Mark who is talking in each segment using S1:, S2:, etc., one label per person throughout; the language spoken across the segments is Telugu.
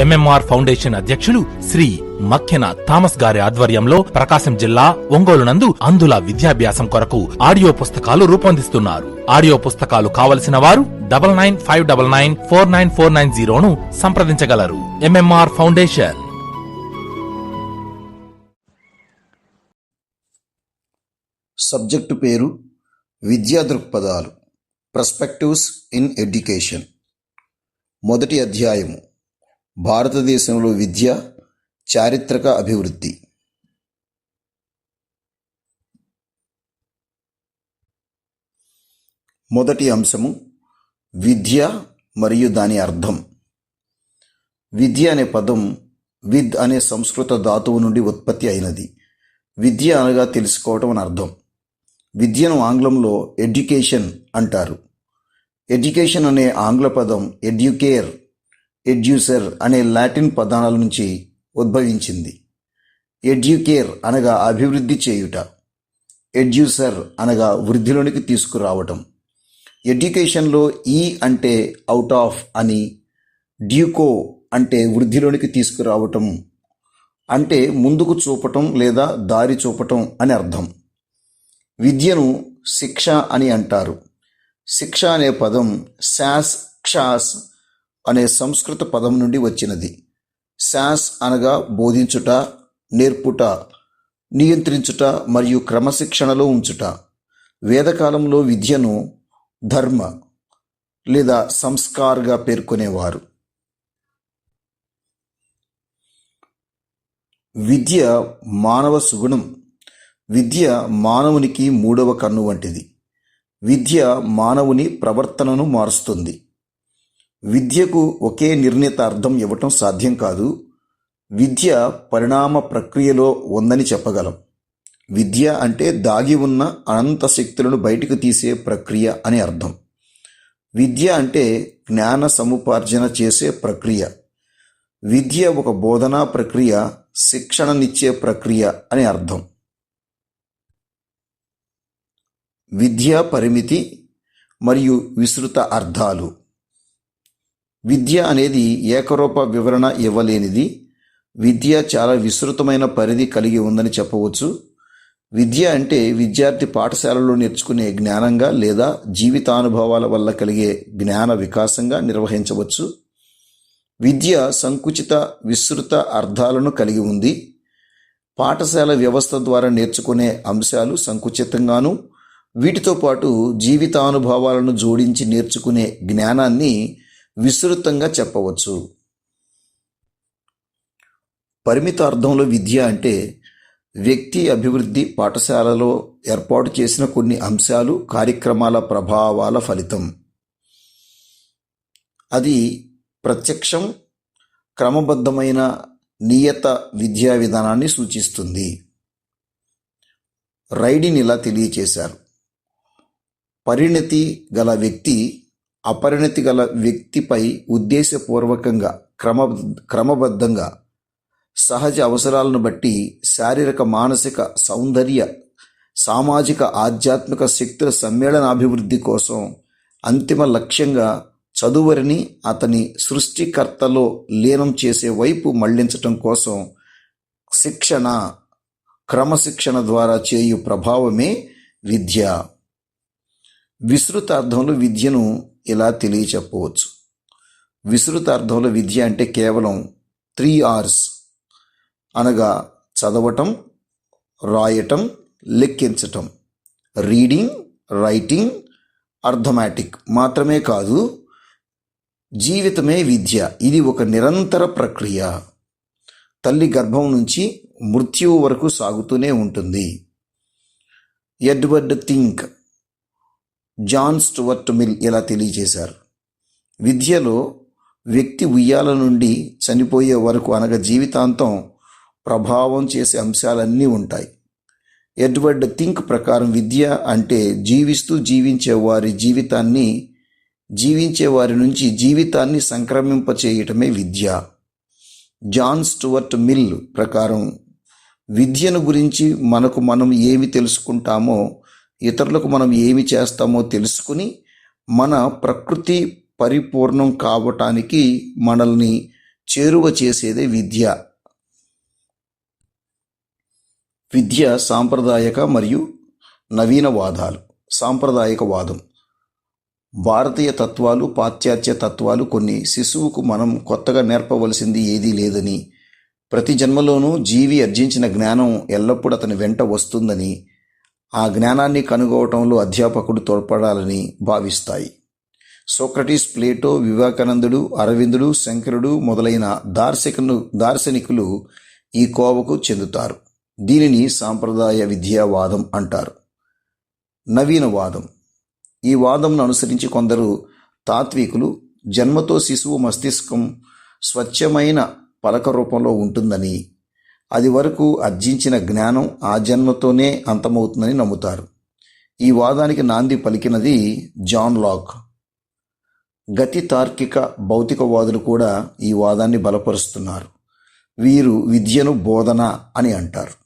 S1: ఎంఎంఆర్ ఫౌండేషన్ అధ్యక్షులు శ్రీ మక్కెన థామస్ గారి ఆధ్వర్యంలో ప్రకాశం జిల్లా ఒంగోలు నందు అంధుల విద్యాభ్యాసం కొరకు ఆడియో పుస్తకాలు రూపొందిస్తున్నారు. ఆడియో పుస్తకాలు కావలసిన వారు 9959949490 సంప్రదించగలరు. MMR foundation.
S2: సబ్జెక్టు పేరు విద్యా దృక్పథాలు, పర్స్పెక్టివ్స్ ఇన్ ఎడ్యుకేషన్. మొదటి అధ్యాయము భారతదేశంలో విద్య, చారిత్రక అభివృద్ధి. మొదటి అంశము విద్య మరియు దాని అర్థం. విద్య అనే పదం విద్ అనే సంస్కృత ధాతువు నుండి ఉత్పత్తి అయినది. విద్య అనగా తెలుసుకోవటం అని అర్థం. విద్యను ఆంగ్లంలో ఎడ్యుకేషన్ అంటారు. ఎడ్యుకేషన్ అనే ఆంగ్ల పదం ఎడ్యుకేర్, ఎడ్యూసర్ అనే లాటిన్ పదాల నుంచి ఉద్భవించింది. ఎడ్యుకేర్ అనగా అభివృద్ధి చేయుట, ఎడ్యూసర్ అనగా వృద్ధిలోనికి తీసుకురావటం. ఎడ్యుకేషన్లో ఈ అంటే అవుట్ ఆఫ్ అని, డ్యూకో అంటే వృద్ధిలోనికి తీసుకురావటం, అంటే ముందుకు చూపటం లేదా దారి చూపటం అని అర్థం. విద్యను శిక్ష అని అంటారు. శిక్ష అనే పదం శాస్ క్షాస్ అనే సంస్కృత పదం నుండి వచ్చినది. శాస్ అనగా బోధించుట, నేర్పుట, నియంత్రించుట మరియు క్రమశిక్షణలో ఉంచుట. వేదకాలంలో విద్యను ధర్మ లేదా సంస్కార్గా పేర్కొనేవారు. విద్య మానవ సుగుణం. విద్య మానవునికి మూడవ కన్ను వంటిది. విద్య మానవుని ప్రవర్తనను మారుస్తుంది. విద్యకు ఒకే నిర్ణీత అర్థం ఇవ్వటం సాధ్యం కాదు. విద్య పరిణామ ప్రక్రియలో ఉందని చెప్పగలం. విద్య అంటే దాగి ఉన్న అనంత శక్తులను బయటకు తీసే ప్రక్రియ అని అర్థం. విద్య అంటే జ్ఞాన సముపార్జన చేసే ప్రక్రియ. విద్య ఒక బోధనా ప్రక్రియ, శిక్షణనిచ్చే ప్రక్రియ అని అర్థం. విద్యా పరిమితి మరియు విస్తృత అర్థాలు. విద్య అనేది ఏకరూప వివరణ ఇవ్వలేనిది. విద్య చాలా విస్తృతమైన పరిధి కలిగి ఉందని చెప్పవచ్చు. విద్య అంటే విద్యార్థి పాఠశాలలో నేర్చుకునే జ్ఞానంగా లేదా జీవితానుభవాల వల్ల కలిగే జ్ఞాన వికాసంగా నిర్వహించవచ్చు. విద్య సంకుచిత విస్తృత అర్థాలను కలిగి ఉంది. పాఠశాల వ్యవస్థ ద్వారా నేర్చుకునే అంశాలు సంకుచితంగాను, వీటితో పాటు జీవితానుభవాలను జోడించి నేర్చుకునే జ్ఞానాన్ని విస్తృతంగా చెప్పవచ్చు. పరిమిత అర్థంలో విద్య అంటే వ్యక్తి అభివృద్ధి పాఠశాలలో ఏర్పాటు చేసిన కొన్ని అంశాలు, కార్యక్రమాల ప్రభావాల ఫలితం. అది ప్రత్యక్షం, క్రమబద్ధమైన నియత విద్యా విధానాన్ని సూచిస్తుంది. రైడిన్ ఇలా తెలియచేశారు: పరిణతి గల వ్యక్తి అపరిణతి గల వ్యక్తిపై ఉద్దేశపూర్వకంగా క్రమబద్ధంగా సహజ అవసరాలను బట్టి శారీరక, మానసిక, సౌందర్య, సామాజిక, ఆధ్యాత్మిక శక్తుల సమ్మేళనాభివృద్ధి కోసం అంతిమ లక్ష్యంగా చదువరిని అతని సృష్టికర్తలో లీనం చేసే వైపు మళ్లించటం కోసం శిక్షణ, క్రమశిక్షణ ద్వారా చేయు ప్రభావమే విద్య. విస్తృత అర్థంలో విద్యను ఇలా తెలియచెప్పవచ్చు. విస్తృత అర్థంలో విద్య అంటే కేవలం 3 R's అనగా చదవటం, రాయటం, లెక్కించటం, రీడింగ్, రైటింగ్, అర్థమాటిక్ మాత్రమే కాదు, జీవితమే విద్య. ఇది ఒక నిరంతర ప్రక్రియ. తల్లి గర్భం నుంచి మృత్యువు వరకు సాగుతూనే ఉంటుంది. ఎడ్వర్డ్ థింక్, జాన్ స్టూవర్ట్ మిల్ ఇలా తెలియజేశారు: విద్యలో వ్యక్తి ఉయ్యాల నుండి చనిపోయే వరకు అనగా జీవితాంతం ప్రభావం చేసే అంశాలన్నీ ఉంటాయి. ఎడ్వర్డ్ థింక్ ప్రకారం విద్య అంటే జీవిస్తూ జీవించే వారి నుంచి జీవితాన్ని సంక్రమింపచేయటమే విద్య. జాన్ స్టూవర్ట్ మిల్ ప్రకారం విద్యను గురించి మనకు మనం ఏమి తెలుసుకుంటామో, ఇతరులకు మనం ఏమి చేస్తామో తెలుసుకుని మన ప్రకృతి పరిపూర్ణం కావటానికి మనల్ని చేరువ చేసేదే విద్య. విద్య సాంప్రదాయక మరియు నవీనవాదాలు. సాంప్రదాయకవాదం. భారతీయ తత్వాలు, పాశ్చాత్య తత్వాలు కొన్ని. శిశువుకు మనం కొత్తగా నేర్పవలసింది ఏదీ లేదని, ప్రతి జన్మలోనూ జీవి ఆర్జించిన జ్ఞానం ఎల్లప్పుడూ అతని వెంట వస్తుందని, ఆ జ్ఞానాన్ని కనుగొనటంలో అధ్యాపకుడు తోడ్పడాలని భావిస్తాయి. సోక్రటీస్, ప్లేటో, వివేకానందుడు, అరవిందుడు, శంకరుడు మొదలైన దార్శనికులు ఈ కోవకు చెందుతారు. దీనిని సాంప్రదాయ విద్యావాదం అంటారు. నవీనవాదం. ఈ వాదంను అనుసరించి కొందరు తాత్వికులు జన్మతో శిశువు మస్తిష్కం స్వచ్ఛమైన పలక రూపంలో ఉంటుందని, అది వరకు ఆర్జించిన జ్ఞానం ఆ జన్మతోనే అంతమవుతుందని నమ్ముతారు. ఈ వాదానికి నాంది పలికినది జాన్ లాక్. గతి తార్కిక భౌతికవాదులు కూడా ఈ వాదాన్ని బలపరుస్తున్నారు. వీరు విద్యను బోధన అని అంటారు.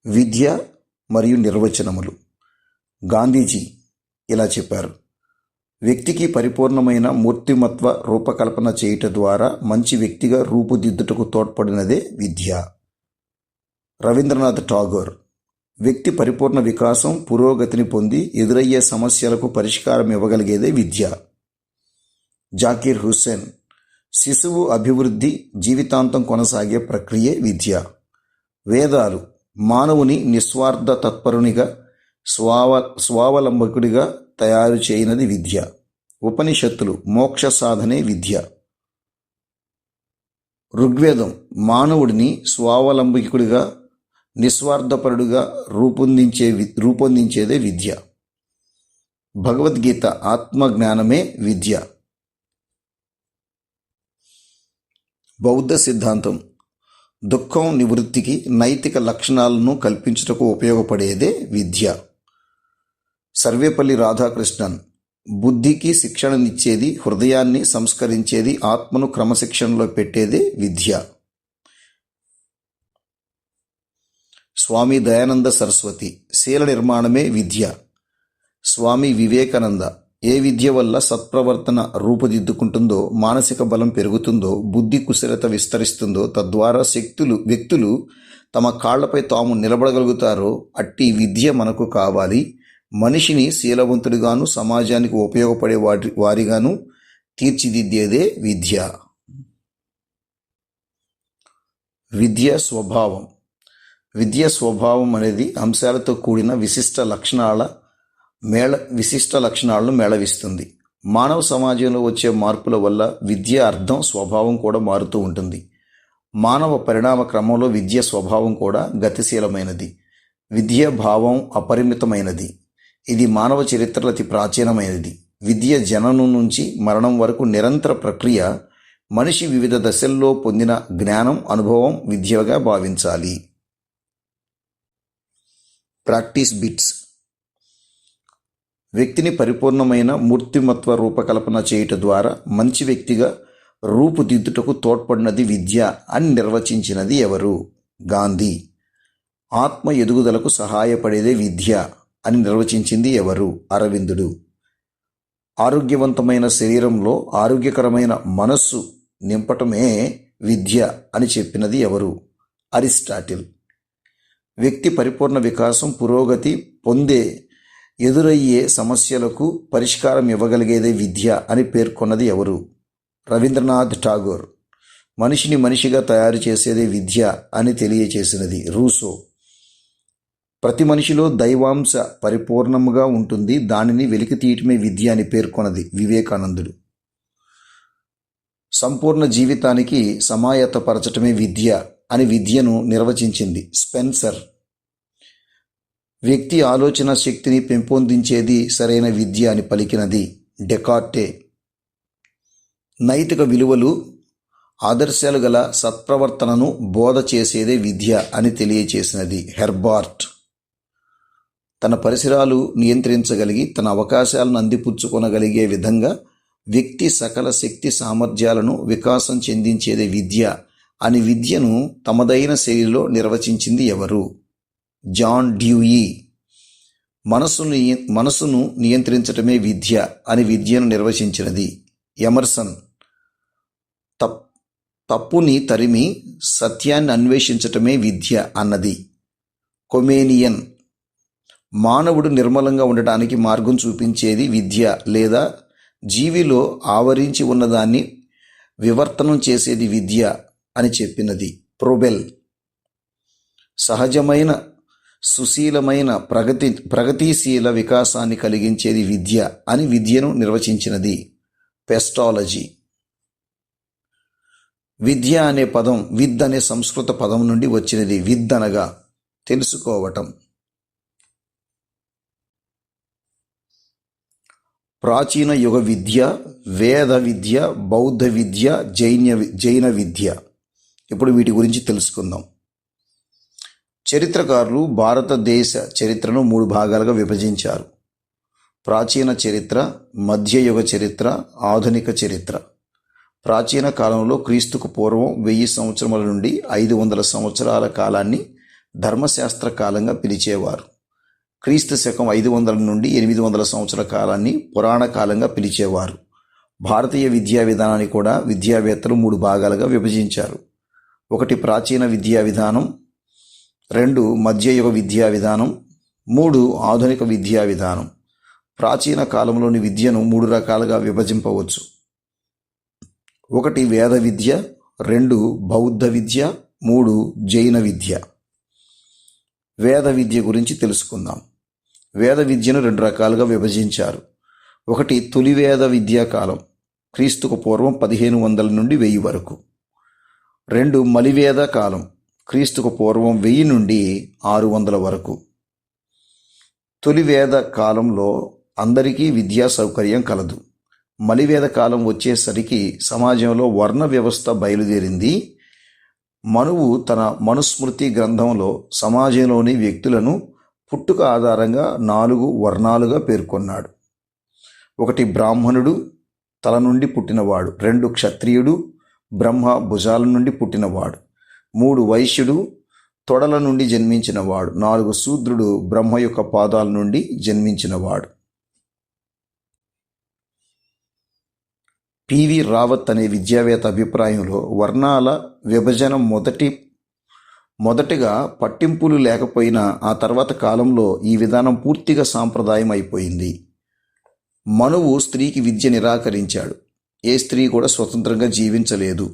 S2: విద్య మరియు నిర్వచనములు. గాంధీజీ ఇలా చెప్పారు: వ్యక్తికి పరిపూర్ణమైన మూర్తిమత్వ రూపకల్పన చేయుట ద్వారా మంచి వ్యక్తిగా రూపుదిద్దుటకు తోడ్పడినదే విద్య. రవీంద్రనాథ్ ఠాగూర్. వ్యక్తి పరిపూర్ణ వికాసం, పురోగతిని పొంది ఎదురయ్యే సమస్యలకు పరిష్కారం ఇవ్వగలిగేదే విద్య. జాకీర్ హుస్సేన్. శిశువు అభివృద్ధి జీవితాంతం కొనసాగే ప్రక్రియే విద్య. వేదాలు మానవుని నిస్వార్థ తత్పరునిగా, స్వావలంబకుడిగా తయారు చేయనది విద్య. ఉపనిషత్తులు మోక్ష సాధనే విద్య. ఋగ్వేదం మానవుడిని స్వావలంబకుడిగా, నిస్వార్థపరుడుగా రూపొందించేదే విద్య. భగవద్గీత ఆత్మజ్ఞానమే విద్య. బౌద్ధ సిద్ధాంతం దుఃఖం నివృత్తికి నైతిక లక్షణాలను కల్పించుటకు ఉపయోగపడేదే విద్య. సర్వేపల్లి రాధాకృష్ణన్. బుద్ధికి శిక్షణనిచ్చేది, హృదయాన్ని సంస్కరించేది, ఆత్మను క్రమశిక్షణలో పెట్టేదే విద్య. స్వామి దయానంద సరస్వతి. శీల నిర్మాణమే విద్య. స్వామి వివేకానంద. ఏ విద్య వల్ల సత్ప్రవర్తన రూపుదిద్దుకుంటుందో, మానసిక బలం పెరుగుతుందో, బుద్ధి కుశలత విస్తరిస్తుందో, తద్వారా వ్యక్తులు తమ కాళ్లపై తాము నిలబడగలుగుతారో అట్టి విద్య మనకు కావాలి. మనిషిని శీలవంతుడిగాను, సమాజానికి ఉపయోగపడే వారిగాను తీర్చిదిద్దేదే విద్య. విద్య స్వభావం. విద్య స్వభావం అనేది అంశాలతో కూడిన విశిష్ట లక్షణాలను మేళవిస్తుంది. మానవ సమాజంలో వచ్చే మార్పుల వల్ల విద్య అర్థం, స్వభావం కూడా మారుతూ ఉంటుంది. మానవ పరిణామ క్రమంలో విద్య స్వభావం కూడా గతిశీలమైనది. విద్య భావం అపరిమితమైనది. ఇది మానవ చరిత్రలో అతి ప్రాచీనమైనది. విద్య జననం నుంచి మరణం వరకు నిరంతర ప్రక్రియ. మనిషి వివిధ దశల్లో పొందిన జ్ఞానం, అనుభవం విద్యగా భావించాలి. Practice bits. వ్యక్తిని పరిపూర్ణమైన మూర్తిమత్వ రూపకల్పన చేయుట ద్వారా మంచి వ్యక్తిగా రూపుదిద్దుటకు తోడ్పడినది విద్య అని నిర్వచించినది ఎవరు? గాంధీ. ఆత్మ ఎదుగుదలకు సహాయపడేదే విద్య అని నిర్వచించింది ఎవరు? అరవిందుడు. ఆరోగ్యవంతమైన శరీరంలో ఆరోగ్యకరమైన మనస్సు నింపటమే విద్య అని చెప్పినది ఎవరు? అరిస్టాటిల్. వ్యక్తి పరిపూర్ణ వికాసం, పురోగతి పొందే ఎదురయ్యే సమస్యలకు పరిష్కారం ఇవ్వగలిగేదే విద్య అని పేర్కొన్నది ఎవరు? రవీంద్రనాథ్ ఠాగూర్. మనిషిని మనిషిగా తయారు చేసేదే విద్య అని తెలియచేసినది రూసో. ప్రతి మనిషిలో దైవాంశ పరిపూర్ణముగా ఉంటుంది, దానిని వెలికి తీయటమే విద్య అని పేర్కొన్నది వివేకానందుడు. సంపూర్ణ జీవితానికి సమాయత్తపరచటమే విద్య అని విద్యను నిర్వచించింది స్పెన్సర్. వ్యక్తి ఆలోచన శక్తిని పెంపొందించేది సరైన విద్య అని పలికినది డెకార్టే. నైతిక విలువలు, ఆదర్శాలు గల సత్ప్రవర్తనను బోధ చేసేదే విద్య అని తెలియచేసినది హెర్బార్ట్. తన పరిసరాలు నియంత్రించగలిగి తన అవకాశాలను అందిపుచ్చుకొనగలిగే విధంగా వ్యక్తి సకల శక్తి సామర్థ్యాలను వికాసం చెందించేదే విద్య అని విద్యను తమదైన శైలిలో నిర్వచించింది ఎవరు? John Dewey. మనసును నియంత్రించటమే విద్య అని విద్యను నిర్వచించినది ఎమర్సన్. తప్ తప్పుని తరిమి సత్యాన్ని అన్వేషించటమే విద్య అన్నది కొమేనియన్. మానవుడు నిర్మలంగా ఉండటానికి మార్గం చూపించేది విద్య, లేదా జీవిలో ఆవరించి ఉన్నదాన్ని వివర్తనం చేసేది విద్య అని చెప్పినది ప్రోబెల్. సహజమైన సుశీలమైన ప్రగతిశీల వికాసాన్ని కలిగించేది విద్య అని విద్యను నిర్వచించినది పెస్టాలజీ. విద్య అనే పదం విద్ అనే సంస్కృత పదం నుండి వచ్చినది. విద్ అనగా తెలుసుకోవటం. ప్రాచీన యుగ విద్య, వేద విద్య, బౌద్ధ విద్య, జైన విద్య. ఇప్పుడు వీటి గురించి తెలుసుకుందాం. చరిత్రకారులు భారతదేశ చరిత్రను 3 భాగాలుగా విభజించారు: ప్రాచీన చరిత్ర, మధ్యయుగ చరిత్ర, ఆధునిక చరిత్ర. ప్రాచీన కాలంలో క్రీస్తుకు పూర్వం 1000 సంవత్సరముల నుండి 500 సంవత్సరాల కాలాన్ని ధర్మశాస్త్ర కాలంగా పిలిచేవారు. క్రీస్తు శకం 500 నుండి 800 సంవత్సరాల కాలాన్ని పురాణ కాలంగా పిలిచేవారు. భారతీయ విద్యా విధానాన్ని కూడా విద్యావేత్తలు 3 భాగాలుగా విభజించారు: 1 ప్రాచీన విద్యా విధానం, 2 మధ్యయుగ విద్యా విధానం, 3 ఆధునిక విద్యా విధానం. ప్రాచీన కాలంలోని విద్యను 3 రకాలుగా విభజింపవచ్చు: 1 వేద విద్య, 2 బౌద్ధ విద్య, 3 జైన విద్య. వేద విద్య గురించి తెలుసుకుందాం. వేద విద్యను 2 రకాలుగా విభజించారు: 1 తొలి వేద విద్యా కాలం, క్రీస్తుకు పూర్వం 1500 నుండి 1000 వరకు. 2 మలివేద కాలం, క్రీస్తుకు పూర్వం 1000 నుండి 600 వరకు. తొలి వేద కాలంలో అందరికీ విద్యా సౌకర్యం కలదు. మలివేద కాలం వచ్చేసరికి సమాజంలో వర్ణ వ్యవస్థ బయలుదేరింది. మనువు తన మనుస్మృతి గ్రంథంలో సమాజంలోని వ్యక్తులను పుట్టుక ఆధారంగా 4 వర్ణాలుగా పేర్కొన్నాడు: 1 బ్రాహ్మణుడు, తల నుండి పుట్టినవాడు; 2 క్షత్రియుడు, బ్రహ్మ భుజాల నుండి పుట్టినవాడు; 3 వైశ్యుడు, తొడల నుండి జన్మించినవాడు; 4 శూద్రుడు, బ్రహ్మ యొక్క పాదాల నుండి జన్మించినవాడు. పివి రావత్ అనే విద్యావేత్త అభిప్రాయంలో వర్ణాల విభజన మొదటిగా పట్టింపులు లేకపోయినా ఆ తర్వాత కాలంలో ఈ విధానం పూర్తిగా సాంప్రదాయం అయిపోయింది. మనువు స్త్రీకి విద్య నిరాకరించాడు. ఏ స్త్రీ కూడా స్వతంత్రంగా జీవించలేదు.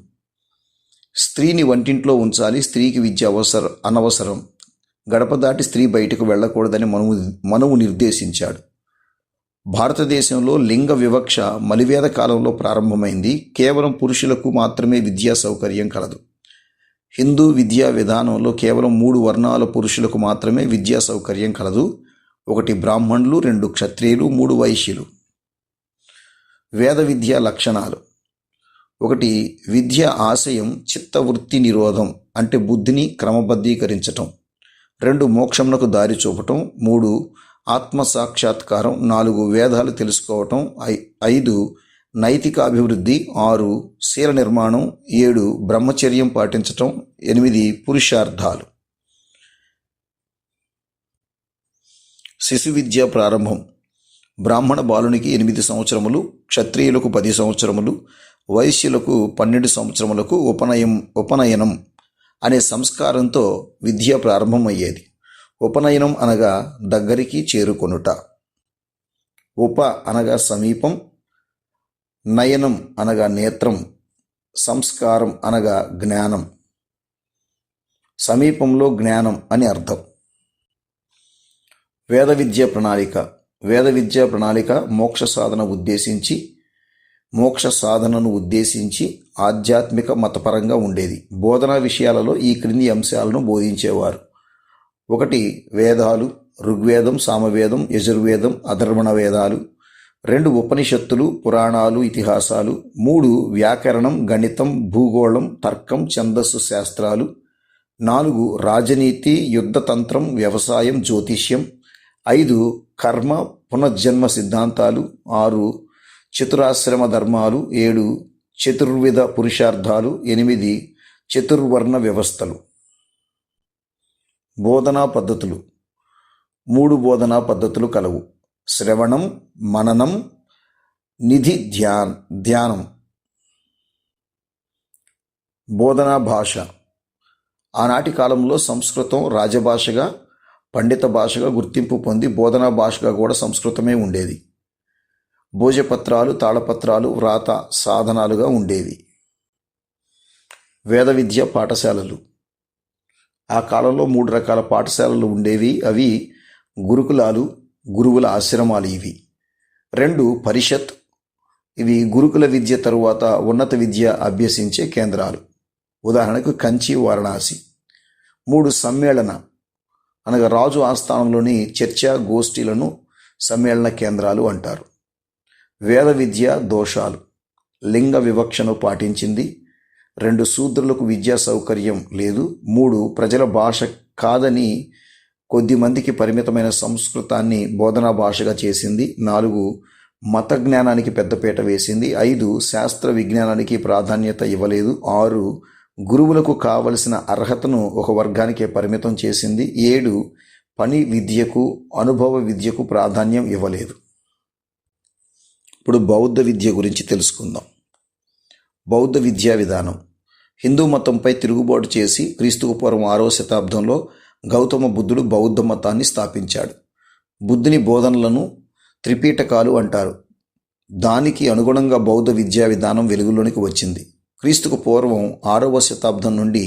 S2: స్త్రీని వంటింట్లో ఉంచాలి, స్త్రీకి విద్య అనవసరం, గడప దాటి స్త్రీ బయటకు వెళ్ళకూడదని మనువు నిర్దేశించాడు. భారతదేశంలో లింగ వివక్ష మలివేద కాలంలో ప్రారంభమైంది. కేవలం పురుషులకు మాత్రమే విద్యా సౌకర్యం కలదు. హిందూ విద్యా విధానంలో కేవలం 3 వర్ణాల పురుషులకు మాత్రమే విద్యా సౌకర్యం కలదు: 1 బ్రాహ్మణులు, 2 క్షత్రియులు, 3 వైశ్యులు. వేద విద్యా లక్షణాలు: 1 విద్య ఆశయం చిత్తవృత్తి నిరోధం, అంటే బుద్ధిని క్రమబద్ధీకరించటం; 2 మోక్షమునకు దారి చూపటం; 3 ఆత్మ సాక్షాత్కారం; 4 వేదాలు తెలుసుకోవటం; 5 నైతిక అభివృద్ధి; 6 శీల నిర్మాణం; 7 బ్రహ్మచర్యం పాటించటం; 8 పురుషార్థాలు. శిశు విద్య ప్రారంభం: బ్రాహ్మణ బాలునికి 8 సంవత్సరములు, క్షత్రియులకు 10 సంవత్సరములు, వైశ్యులకు 12 సంవత్సరములకు ఉపనయనం అనే సంస్కారంతో విద్య ప్రారంభమయ్యేది. ఉపనయనం అనగా దగ్గరికి చేరుకొనుట. ఉప అనగా సమీపం, నయనం అనగా నేత్రం, సంస్కారం అనగా జ్ఞానం. సమీపంలో జ్ఞానం అని అర్థం. వేద విద్యా ప్రణాళిక: వేద విద్యా ప్రణాళిక మోక్ష సాధనను ఉద్దేశించి ఆధ్యాత్మిక మతపరంగా ఉండేది. బోధనా విషయాలలో ఈ క్రింది అంశాలను బోధించేవారు: 1 వేదాలు, ఋగ్వేదం, సామవేదం, యజుర్వేదం, అధర్వణ వేదాలు; 2 ఉపనిషత్తులు, పురాణాలు, ఇతిహాసాలు; 3 వ్యాకరణం, గణితం, భూగోళం, తర్కం, ఛందస్సు శాస్త్రాలు; 4 రాజనీతి, యుద్ధతంత్రం, వ్యవసాయం, జ్యోతిష్యం; 5 కర్మ పునర్జన్మ సిద్ధాంతాలు; 6 చతురాశ్రమ ధర్మాలు; 7 చతుర్విధ పురుషార్థాలు; 8 చతుర్వర్ణ వ్యవస్థలు. బోధనా పద్ధతులు: 3 బోధనా పద్ధతులు కలవు: శ్రవణం, మననం, నిధి ధ్యానం. బోధనా భాష. ఆనాటి కాలంలో సంస్కృతం రాజభాషగా, పండిత భాషగా గుర్తింపు పొంది బోధనా భాషగా కూడా సంస్కృతమే ఉండేది. భోజపత్రాలు, తాళపత్రాలు వ్రాత సాధనాలుగా ఉండేవి. వేద విద్య పాఠశాలలు. ఆ కాలంలో 3 రకాల పాఠశాలలు ఉండేవి. అవి గురుకులాలు, గురువుల ఆశ్రమాలు. ఇవి 2 పరిషత్. ఇవి గురుకుల విద్య తరువాత ఉన్నత విద్య అభ్యసించే కేంద్రాలు. ఉదాహరణకు కంచి, వారణాసి. 3 సమ్మేళన అనగా రాజు ఆస్థానంలోని చర్చా గోష్ఠీలను సమ్మేళన కేంద్రాలు అంటారు. వేద విద్య దోషాలు. లింగ వివక్షను పాటించింది. 2 శూద్రులకు విద్యా సౌకర్యం లేదు. 3 ప్రజల భాష కాదని కొద్ది మందికి పరిమితమైన సంస్కృతాన్ని బోధనా భాషగా చేసింది. 4 మత జ్ఞానానికి పెద్దపీట వేసింది. 5 శాస్త్ర విజ్ఞానానికి ప్రాధాన్యత ఇవ్వలేదు. 6 గురువులకు కావలసిన అర్హతను ఒక వర్గానికే పరిమితం చేసింది. 7 పని విద్యకు, అనుభవ విద్యకు ప్రాధాన్యం ఇవ్వలేదు. ఇప్పుడు బౌద్ధ విద్య గురించి తెలుసుకుందాం. బౌద్ధ విద్యా విధానం. హిందూ మతంపై తిరుగుబాటు చేసి క్రీస్తుకు పూర్వం 6వ శతాబ్దంలో గౌతమ బుద్ధుడు బౌద్ధ మతాన్ని స్థాపించాడు. బుద్ధుని బోధనలను త్రిపీఠకాలు అంటారు. దానికి అనుగుణంగా బౌద్ధ విద్యా విధానం వెలుగులోనికి వచ్చింది. క్రీస్తుకు పూర్వం 6వ శతాబ్దం నుండి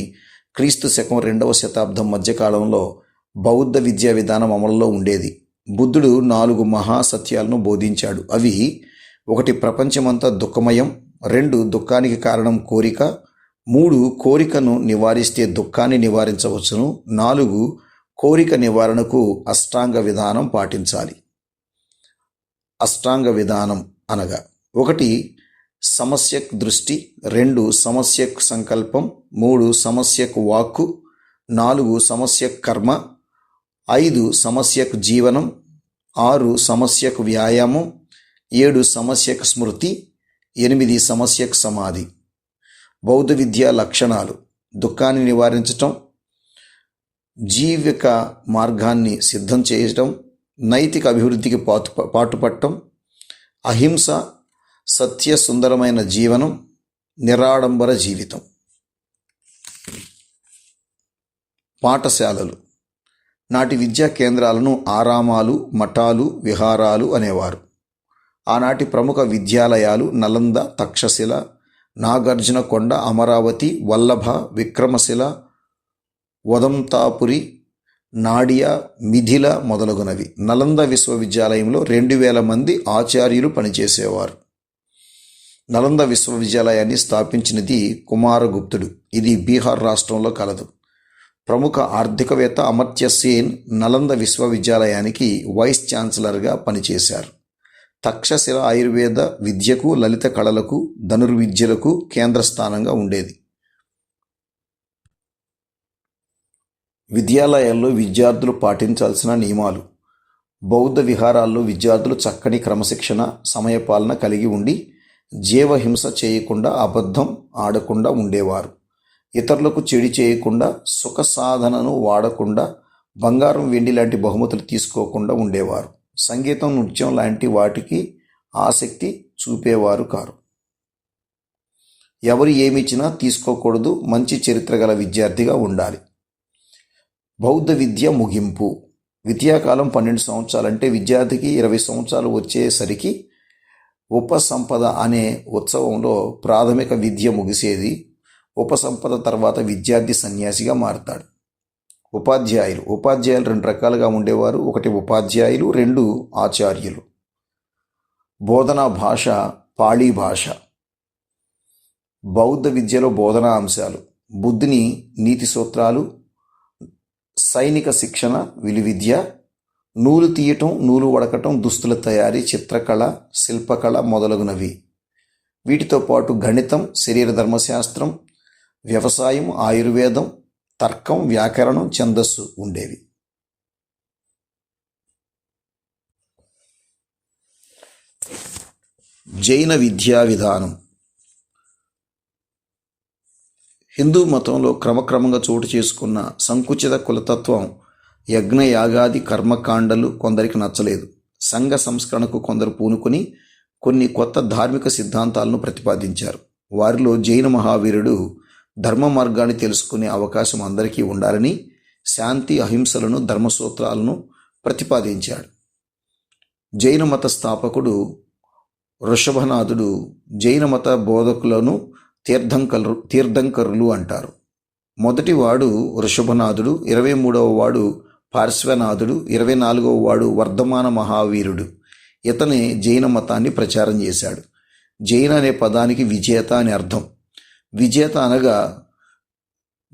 S2: క్రీస్తు శకం 2వ శతాబ్దం మధ్యకాలంలో బౌద్ధ విద్యా విధానం అమలులో ఉండేది. బుద్ధుడు 4 మహాసత్యాలను బోధించాడు. అవి 1 ప్రపంచమంతా దుఃఖమయం, 2 దుఃఖానికి కారణం కోరిక, 3 కోరికను నివారిస్తే దుఃఖాన్ని నివారించవచ్చును, 4 కోరిక నివారణకు అష్టాంగ విధానం పాటించాలి. అష్టాంగ విధానం అనగా 1 సమస్యక్ దృష్టి, 2 సమస్యక్ సంకల్పం, 3 సమస్యక్ వాక్కు, 4 సమస్యక్ కర్మ, 5 సమస్యక్ జీవనం, 6 సమస్యక్ వ్యాయామం, 7 సమస్యక్ స్మృతి, 8 సమస్యక్ సమాధి. బౌద్ధ విద్యా లక్షణాలు. దుఃఖాన్ని నివారించటం, జీవిక మార్గాన్ని సిద్ధం చేయటం, నైతిక అభివృద్ధికి పాటుపడటం, అహింస, సత్య సుందరమైన జీవనం, నిరాడంబర జీవితం. పాఠశాలలు. నాటి విద్యా కేంద్రాలను ఆరామాలు, మఠాలు, విహారాలు అనేవారు. ఆనాటి ప్రముఖ విద్యాలయాలు నలంద, తక్షశిల, నాగార్జునకొండ, అమరావతి, వల్లభ, విక్రమశిల, వదంతాపురి, నాడియా, మిథిల మొదలగునవి. నలంద విశ్వవిద్యాలయంలో 2000 మంది ఆచార్యులు పనిచేసేవారు. నలంద విశ్వవిద్యాలయాన్ని స్థాపించినది కుమారగుప్తుడు. ఇది బీహార్ రాష్ట్రంలో కలదు. ప్రముఖ ఆర్థికవేత్త అమర్త్య సేన్ నలంద విశ్వవిద్యాలయానికి వైస్ ఛాన్సలర్గా పనిచేశారు. తక్షశిల ఆయుర్వేద విద్యకు, లలిత కళలకు, ధనుర్విద్యలకు కేంద్ర స్థానంగా ఉండేది. విద్యాలయాల్లో విద్యార్థులు పాటించాల్సిన నియమాలు. బౌద్ధ విహారాల్లో విద్యార్థులు చక్కని క్రమశిక్షణ, సమయపాలన కలిగి ఉండి జీవహింస చేయకుండా, అబద్ధం ఆడకుండా ఉండేవారు. ఇతరులకు చెడు చేయకుండా, సుఖ సాధనను వాడకుండా, బంగారం, వెండి లాంటి బహుమతులు తీసుకోకుండా ఉండేవారు. సంగీతం, నృత్యం లాంటి వాటికి ఆసక్తి చూపేవారు కారు. ఎవరు ఏమిచ్చినా తీసుకోకూడదు. మంచి చరిత్ర గల విద్యార్థిగా ఉండాలి. బౌద్ధ విద్య ముగింపు. విద్యాకాలం 12 సంవత్సరాలంటే విద్యార్థికి 20 సంవత్సరాలు వచ్చేసరికి ఉపసంపద అనే ఉత్సవంలో ప్రాథమిక విద్య ముగిసేది. ఉపసంపద తర్వాత విద్యార్థి సన్యాసిగా మారతాడు. ఉపాధ్యాయులు. ఉపాధ్యాయులు 2 రకాలుగా ఉండేవారు. 1 ఉపాధ్యాయులు, 2 ఆచార్యులు. బోధనా భాష పాళీ భాష. బౌద్ధ విద్యలో బోధనా అంశాలు. బుద్ధుని నీతి సూత్రాలు, సైనిక శిక్షణ, విలువిద్య, నూలు తీయటం, నూలు వడకటం, దుస్తుల తయారీ, చిత్రకళ, శిల్పకళ మొదలగునవి. వీటితో పాటు గణితం, శరీర ధర్మశాస్త్రం, వ్యవసాయం, ఆయుర్వేదం, తర్కం, వ్యాకరణం, ఛందస్సు ఉండేవి. జైన విద్యా విధానం. హిందూ మతంలో క్రమక్రమంగా చోటు చేసుకున్న సంకుచిత కులతత్వం, యజ్ఞయాగాది కర్మకాండలు కొందరికి నచ్చలేదు. సంఘ సంస్కరణకు కొందరు పూనుకొని కొన్ని కొత్త ధార్మిక సిద్ధాంతాలను ప్రతిపాదించారు. వారిలో జైన మహావీరుడు ధర్మ మార్గాన్ని తెలుసుకునే అవకాశం అందరికీ ఉండాలని శాంతి అహింసలను ధర్మసూత్రాలను ప్రతిపాదించాడు. జైన మత స్థాపకుడు వృషభనాథుడు జైన మత బోధకులను తీర్థంకరులు అంటారు. మొదటివాడు వృషభనాథుడు, 23వ వాడు పార్శ్వనాథుడు, 24వ వాడు వర్ధమాన మహావీరుడు. ఇతనే జైన మతాన్ని ప్రచారం చేశాడు. జైన అనే పదానికి విజేత అని అర్థం. విజేత అనగా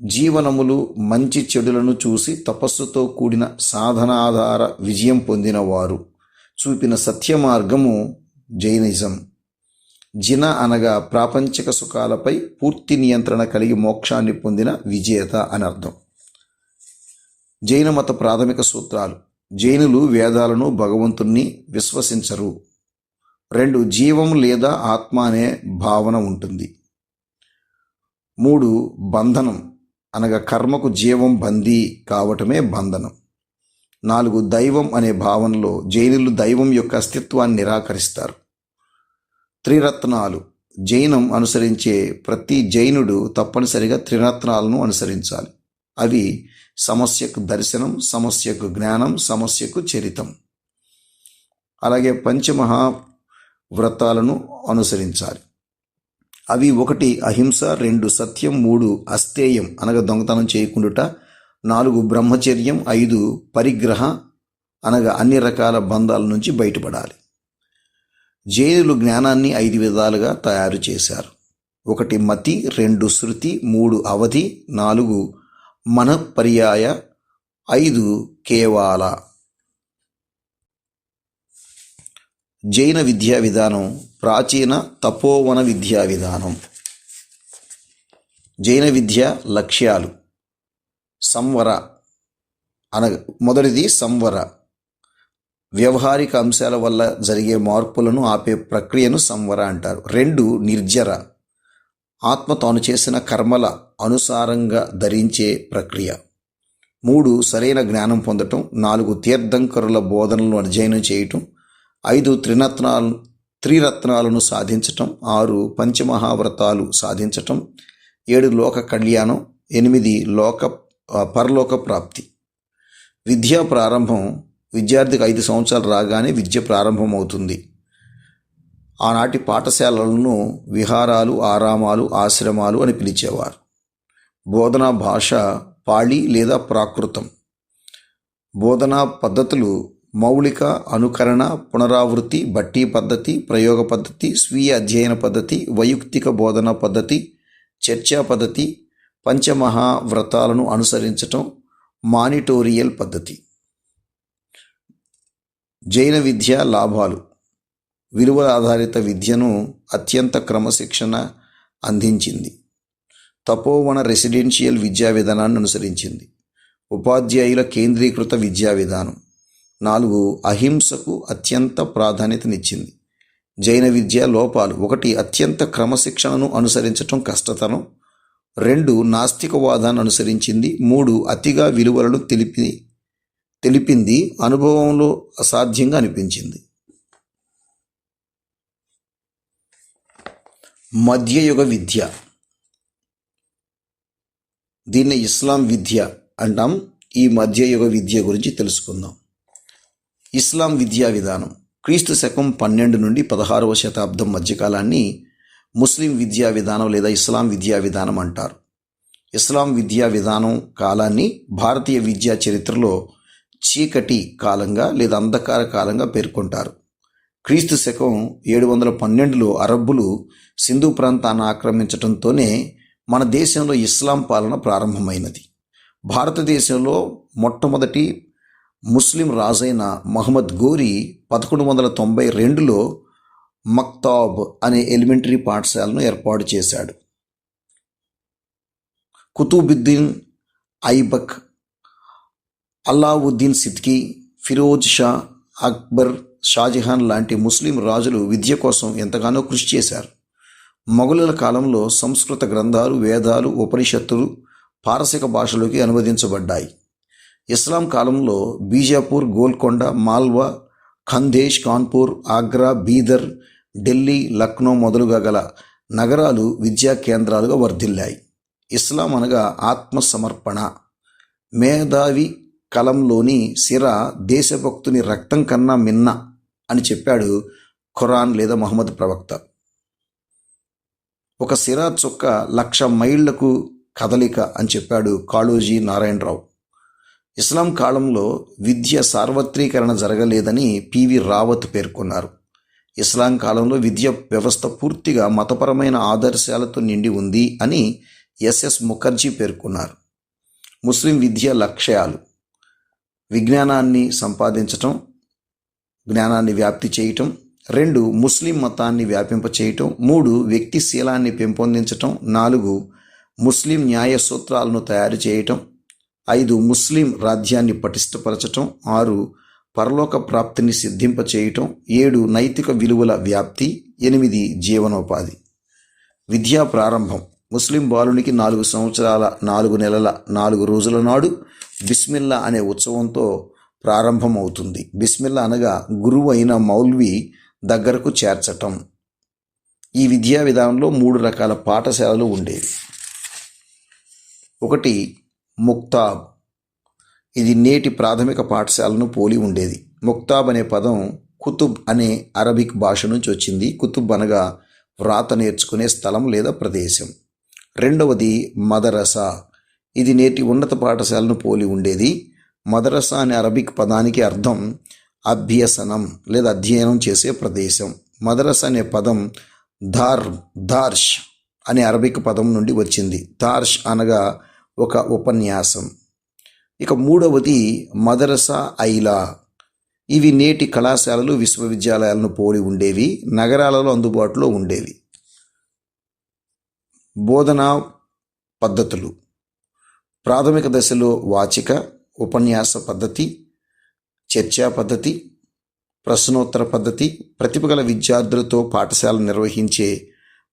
S2: జీవనములు మంచి చెడులను చూసి తపస్సుతో కూడిన సాధనాధార విజయం పొందినవారు చూపిన సత్య మార్గము జైనిజం. జిన అనగా ప్రాపంచిక సుఖాలపై పూర్తి నియంత్రణ కలిగి మోక్షాన్ని పొందిన విజేత అని అర్థం. జైన మత ప్రాథమిక సూత్రాలు: జైనులు వేదాలను, భగవంతుణ్ణి విశ్వసించరు. 2 జీవం లేదా ఆత్మ అనే భావన ఉంటుంది. 3 బంధనం అనగా కర్మకు జీవం బందీ కావటమే బంధనం. 4 దైవం అనే భావనలో జైనులు దైవం యొక్క అస్తిత్వాన్ని నిరాకరిస్తారు. త్రిరత్నాలు: జైనం అనుసరించే ప్రతి జైనుడు తప్పనిసరిగా త్రిరత్నాలను అనుసరించాలి. అవి సమస్యకు దర్శనం, సమస్యకు జ్ఞానం, సమస్యకు చరితం. అలాగే పంచమహావ్రతాలను అనుసరించాలి. అవి 1 అహింస, 2 సత్యం, 3 అస్తేయం అనగా దొంగతనం చేయకుండుట, 4 బ్రహ్మచర్యం, 5 పరిగ్రహ అనగా అన్ని రకాల బంధాల నుంచి బయటపడాలి. జైనులు జ్ఞానాన్ని 5 విధాలుగా తయారు చేశారు. 1 మతి, 2 శృతి, 3 అవధి, 4 మనఃపర్యాయ, 5 కేవాల. జైన విద్యా విధానం ప్రాచీన తపోవన విద్యా విధానం. జైన విద్య లక్ష్యాలు: సంవర అనగా మొదటిది సంవర, వ్యవహారిక అంశాల వల్ల జరిగే మార్పులను ఆపే ప్రక్రియను సంవర అంటారు. 2 నిర్జర, ఆత్మ తాను చేసిన కర్మల అనుసారంగా ధరించే ప్రక్రియ. 3 సరైన జ్ఞానం పొందటం. 4 తీర్థంకరుల బోధనలను అధ్యయనం చేయటం. 5 త్రిరత్నాలను సాధించటం. 6 పంచమహావ్రతాలు సాధించటం. 7 లోక కళ్యాణం. 8 పరలోక ప్రాప్తి. విద్యా ప్రారంభం: విద్యార్థికి 5 సంవత్సరాలు రాగానే విద్య ప్రారంభమవుతుంది. ఆనాటి పాఠశాలలను విహారాలు, ఆరామాలు, ఆశ్రమాలు అని పిలిచేవారు. బోధనా భాష పాళీ లేదా ప్రాకృతం. బోధనా పద్ధతులు మౌలిక, అనుకరణ, పునరావృత్తి, బట్టి పద్ధతి, ప్రయోగ పద్ధతి, స్వీయ అధ్యయన పద్ధతి, వైయక్తిక బోధనా పద్ధతి, చర్చా పద్ధతి, పంచమహావ్రతాలను అనుసరించటం, మానిటోరియల్ పద్ధతి. జైన విద్య లాభాలు: విలువల ఆధారిత విద్యను అత్యంత క్రమశిక్షణ అందించింది. తపోవన రెసిడెన్షియల్ విద్యా విధానాన్ని అనుసరించింది. ఉపాధ్యాయుల కేంద్రీకృత విద్యా విధానం. 4 అహింసకు అత్యంత ప్రాధాన్యతనిచ్చింది. జైన విద్య లోపాలు: 1 అత్యంత క్రమశిక్షణను అనుసరించటం కష్టతరం. 2 నాస్తికవాదాన్ని అనుసరించింది. 3 అతిగా విలువలను తెలిపింది, అనుభవంలో అసాధ్యంగా అనిపించింది. మధ్యయుగ విద్య, దీన్ని ఇస్లాం విద్య అంటాం. ఈ మధ్యయుగ విద్య గురించి తెలుసుకుందాం. ఇస్లాం విద్యా విధానం క్రీస్తు శకం 12 నుండి 16వ శతాబ్దం మధ్యకాలాన్ని ముస్లిం విద్యా విధానం లేదా ఇస్లాం విద్యా విధానం అంటారు. ఇస్లాం విద్యా విధానం కాలాన్ని భారతీయ విద్యా చరిత్రలో చీకటి కాలంగా లేదా అంధకార కాలంగా పేర్కొంటారు. క్రీస్తు శకం 712లో అరబ్బులు సింధు ప్రాంతాన్ని ఆక్రమించడంతోనే మన దేశంలో ఇస్లాం పాలన ప్రారంభమైనది. భారతదేశంలో మొట్టమొదటి ముస్లిం రాజైన మహమ్మద్ ఘోరీ 1192లో మక్తాబ్ అనే ఎలిమెంటరీ పాఠశాలను ఏర్పాటు చేశాడు. కుతుబుద్దీన్ ఐబక్, అల్లావుద్దీన్ సిద్కీ, ఫిరోజ్ షా, అక్బర్, షాజహాన్ లాంటి ముస్లిం రాజులు విద్య కోసం ఎంతగానో కృషి చేశారు. మొఘలుల కాలంలో సంస్కృత గ్రంథాలు, వేదాలు, ఉపనిషత్తులు పారసిక భాషలోకి అనువదించబడ్డాయి. ఇస్లాం కాలంలో బీజాపూర్, గోల్కొండ, మాల్వా, ఖందేశ్, కాన్పూర్, ఆగ్రా, బీదర్, ఢిల్లీ, లక్నో మొదలుగా గల నగరాలు విద్యా కేంద్రాలుగా వర్ధిల్లాయి. ఇస్లాం అనగా ఆత్మసమర్పణ. మేధావి కలంలోని సిరా దేశభక్తుని రక్తం కన్నా మిన్న అని చెప్పాడు ఖురాన్ లేదా మహమ్మద్ ప్రవక్త. ఒక సిరా చొక్క 1,00,000 మైళ్లకు కదలిక అని చెప్పాడు కాళోజీ నారాయణరావు. ఇస్లాం కాలంలో విద్య సార్వత్రీకరణ జరగలేదని పివి రావత్ పేర్కొన్నారు. ఇస్లాం కాలంలో విద్య వ్యవస్థ పూర్తిగా మతపరమైన ఆదర్శాలతో నిండి ఉంది అని ఎస్ఎస్ ముఖర్జీ పేర్కొన్నారు. ముస్లిం విద్య లక్ష్యాలు: విజ్ఞానాన్ని సంపాదించటం, జ్ఞానాన్ని వ్యాప్తి చేయటం. 2 ముస్లిం మతాన్ని వ్యాపింపచేయటం. 3 వ్యక్తిశీలాన్ని పెంపొందించటం. 4 ముస్లిం న్యాయ సూత్రాలను తయారు చేయటం. 5 ముస్లిం రాజ్యాన్ని పటిష్టపరచటం. 6 పరలోక ప్రాప్తిని సిద్ధింపచేయటం. 7 నైతిక విలువల వ్యాప్తి. 8 జీవనోపాధి. విద్యా ప్రారంభం: ముస్లిం బాలునికి 4 సంవత్సరాల 4 నెలల 4 రోజుల నాడు బిస్మిల్లా అనే ఉత్సవంతో ప్రారంభమవుతుంది. బిస్మిల్లా అనగా గురువు అయిన మౌల్వీ దగ్గరకు చేర్చటం. ఈ విద్యా విధానంలో 3 రకాల పాఠశాలలు ఉండేవి. 1 ముక్తాబ్. ఇది నేటి ప్రాథమిక పాఠశాలను పోలి ఉండేది. ముక్తాబ్ అనే పదం కుతుబ్ అనే అరబిక్ భాష నుంచి వచ్చింది. కుతుబ్ అనగా వ్రాత నేర్చుకునే స్థలం లేదా ప్రదేశం. 2వది మదరసా. ఇది నేటి ఉన్నత పాఠశాలను పోలి ఉండేది. మదరసా అనే అరబిక్ పదానికి అర్థం అభ్యసనం లేదా అధ్యయనం చేసే ప్రదేశం. మదరసా అనే పదం దార్ష్ అనే అరబిక్ పదం నుండి వచ్చింది. దార్ష్ అనగా ఒక ఉపన్యాసం. ఇక 3వది మదరసా ఐలా. ఇవి నేటి కళాశాలలు, విశ్వవిద్యాలయాలను పోలి ఉండేవి. నగరాలలో అందుబాటులో ఉండేవి. బోధనా పద్ధతులు: ప్రాథమిక దశలో వాచిక, ఉపన్యాస పద్ధతి, చర్చా పద్ధతి, ప్రశ్నోత్తర పద్ధతి, ప్రతిభ గల విద్యార్థులతో పాఠశాల నిర్వహించే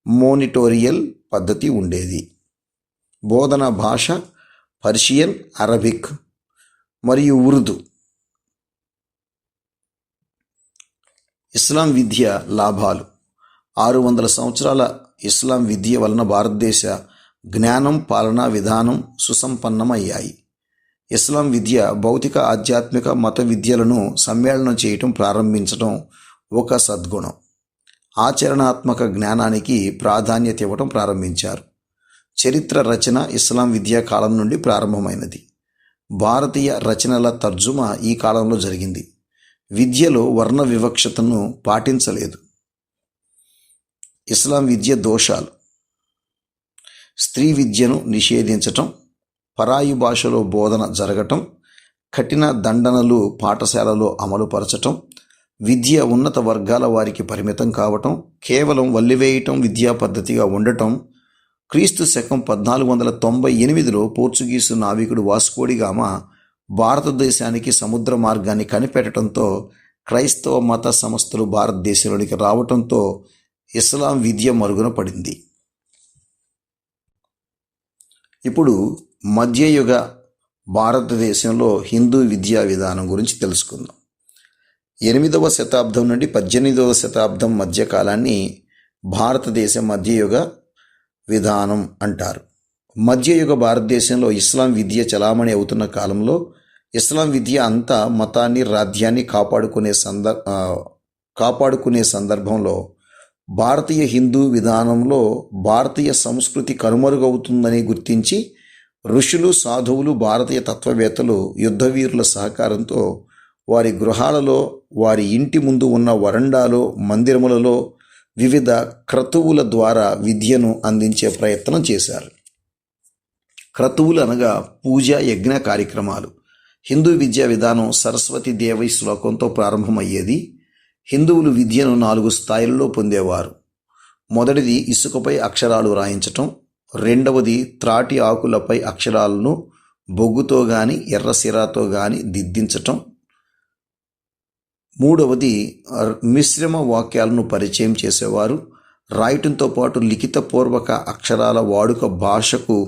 S2: మోనిటోరియల్ పద్ధతి ఉండేది. బోధనా భాష పర్షియన్, అరబిక్ మరియు ఉర్దూ. ఇస్లాం విద్య లాభాలు: 600 సంవత్సరాల ఇస్లాం విద్య వలన భారతదేశ జ్ఞానం, పాలనా విధానం సుసంపన్నమయ్యాయి. ఇస్లాం విద్య భౌతిక, ఆధ్యాత్మిక, మత విద్యలను సమ్మేళనం చేయటం ప్రారంభించడం ఒక సద్గుణం. ఆచరణాత్మక జ్ఞానానికి ప్రాధాన్యత ఇవ్వటం ప్రారంభించారు. చరిత్ర రచన ఇస్లాం విద్యా కాలం నుండి ప్రారంభమైనది. భారతీయ రచనల తర్జుమా ఈ కాలంలో జరిగింది. విద్యలో వర్ణ వివక్షతను పాటించలేదు. ఇస్లాం విద్య దోషాలు: స్త్రీ విద్యను నిషేధించటం, పరాయి భాషలో బోధన జరగటం, కఠిన దండనలు పాఠశాలలో అమలుపరచటం, విద్య ఉన్నత వర్గాల వారికి పరిమితం కావటం, కేవలం వల్లివేయటం విద్యా పద్ధతిగా ఉండటం. క్రీస్తు శకం 1498లో పోర్చుగీసు నావికుడు వాస్కోడిగామా భారతదేశానికి సముద్ర మార్గాన్ని కనిపెట్టడంతో క్రైస్తవ మత సంస్థలు భారతదేశంలోనికి రావటంతో ఇస్లాం విద్య మరుగున పడింది. ఇప్పుడు మధ్యయుగ భారతదేశంలో హిందూ విద్యా విధానం గురించి తెలుసుకుందాం. 8వ శతాబ్దం నుండి 18వ శతాబ్దం మధ్యకాలాన్ని భారతదేశ మధ్యయుగ విధానం అంటారు. మధ్యయుగ భారతదేశంలో ఇస్లాం విద్య చలామణి అవుతున్న కాలంలో ఇస్లాం విద్య అంతా మతాన్ని, రాజ్యాన్ని కాపాడుకునే సందర్భంలో భారతీయ హిందూ విధానంలో భారతీయ సంస్కృతి కనుమరుగవుతుందని గుర్తించి ఋషులు, సాధువులు, భారతీయ తత్వవేత్తలు, యుద్ధవీరుల సహకారంతో వారి గృహాలలో, వారి ఇంటి ముందు ఉన్న వరండాలో, మందిరములలో వివిధ క్రతువుల ద్వారా విద్యను అందించే ప్రయత్నం చేశారు. క్రతువులు అనగా పూజ, యజ్ఞ కార్యక్రమాలు. హిందూ విద్యా విధానం సరస్వతి దేవి శ్లోకంతో ప్రారంభమయ్యేది. హిందువులు విద్యను 4 స్థాయిలలో పొందేవారు. మొదటిది ఇసుకపై అక్షరాలు రాయించటం. 2వది త్రాటి ఆకులపై అక్షరాలను బొగ్గుతో గాని ఎర్ర సిరాతో గాని దిద్దించటం. 3వది మిశ్రమ వాక్యాలను పరిచయం చేసేవారు. రాయటంతో పాటు లిఖితపూర్వక అక్షరాల వాడుక భాషకు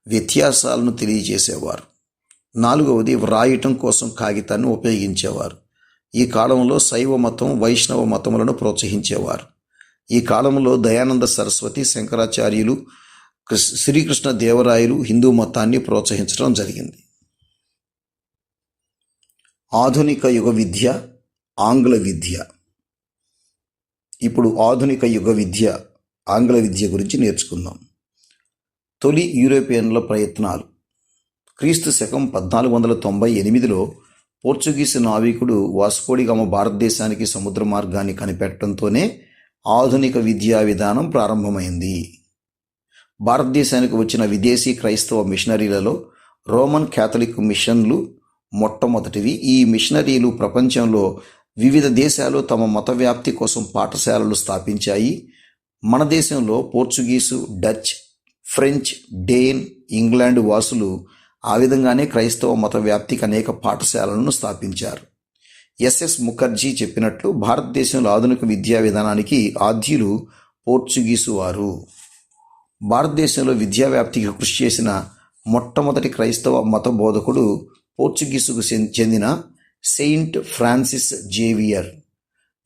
S2: వ్యత్యాసాలను తెలియజేసేవారు. 4వది వ్రాయటం కోసం కాగితాన్ని ఉపయోగించేవారు. ఈ కాలంలో శైవ మతం, వైష్ణవ మతములను ప్రోత్సహించేవారు. ఈ కాలంలో దయానంద సరస్వతి, శంకరాచార్యులు, శ్రీకృష్ణ దేవరాయలు హిందూ మతాన్ని ప్రోత్సహించడం జరిగింది. ఆధునిక యుగ విద్య, ఆంగ్ల విద్య. ఇప్పుడు ఆధునిక యుగ విద్య, ఆంగ్ల విద్య గురించి నేర్చుకుందాం. తొలి యూరోపియన్ల ప్రయత్నాలు. క్రీస్తు శకం 1498లో పోర్చుగీసు నావికుడు వాస్కోడిగామ భారతదేశానికి సముద్ర మార్గాన్ని కనిపెట్టడంతోనే ఆధునిక విద్యా విధానం ప్రారంభమైంది. భారతదేశానికి వచ్చిన విదేశీ క్రైస్తవ మిషనరీలలో రోమన్ క్యాథలిక్ మిషన్లు మొట్టమొదటివి. ఈ మిషనరీలు ప్రపంచంలో వివిధ దేశాలు తమ మత వ్యాప్తి కోసం పాఠశాలలు స్థాపించాయి. మన దేశంలో పోర్చుగీసు, డచ్, ఫ్రెంచ్, డేన్, ఇంగ్లాండ్ వాసులు ఆ విధంగానే క్రైస్తవ మత వ్యాప్తికి అనేక పాఠశాలలను స్థాపించారు. ఎస్ఎస్ ముఖర్జీ చెప్పినట్లు భారతదేశంలో ఆధునిక విద్యా విధానానికి ఆద్యులు పోర్చుగీసు వారు. భారతదేశంలో విద్యా వ్యాప్తికి కృషి చేసిన మొట్టమొదటి క్రైస్తవ మత బోధకుడు పోర్చుగీసుకు చెందిన సెయింట్ ఫ్రాన్సిస్ జేవియర్.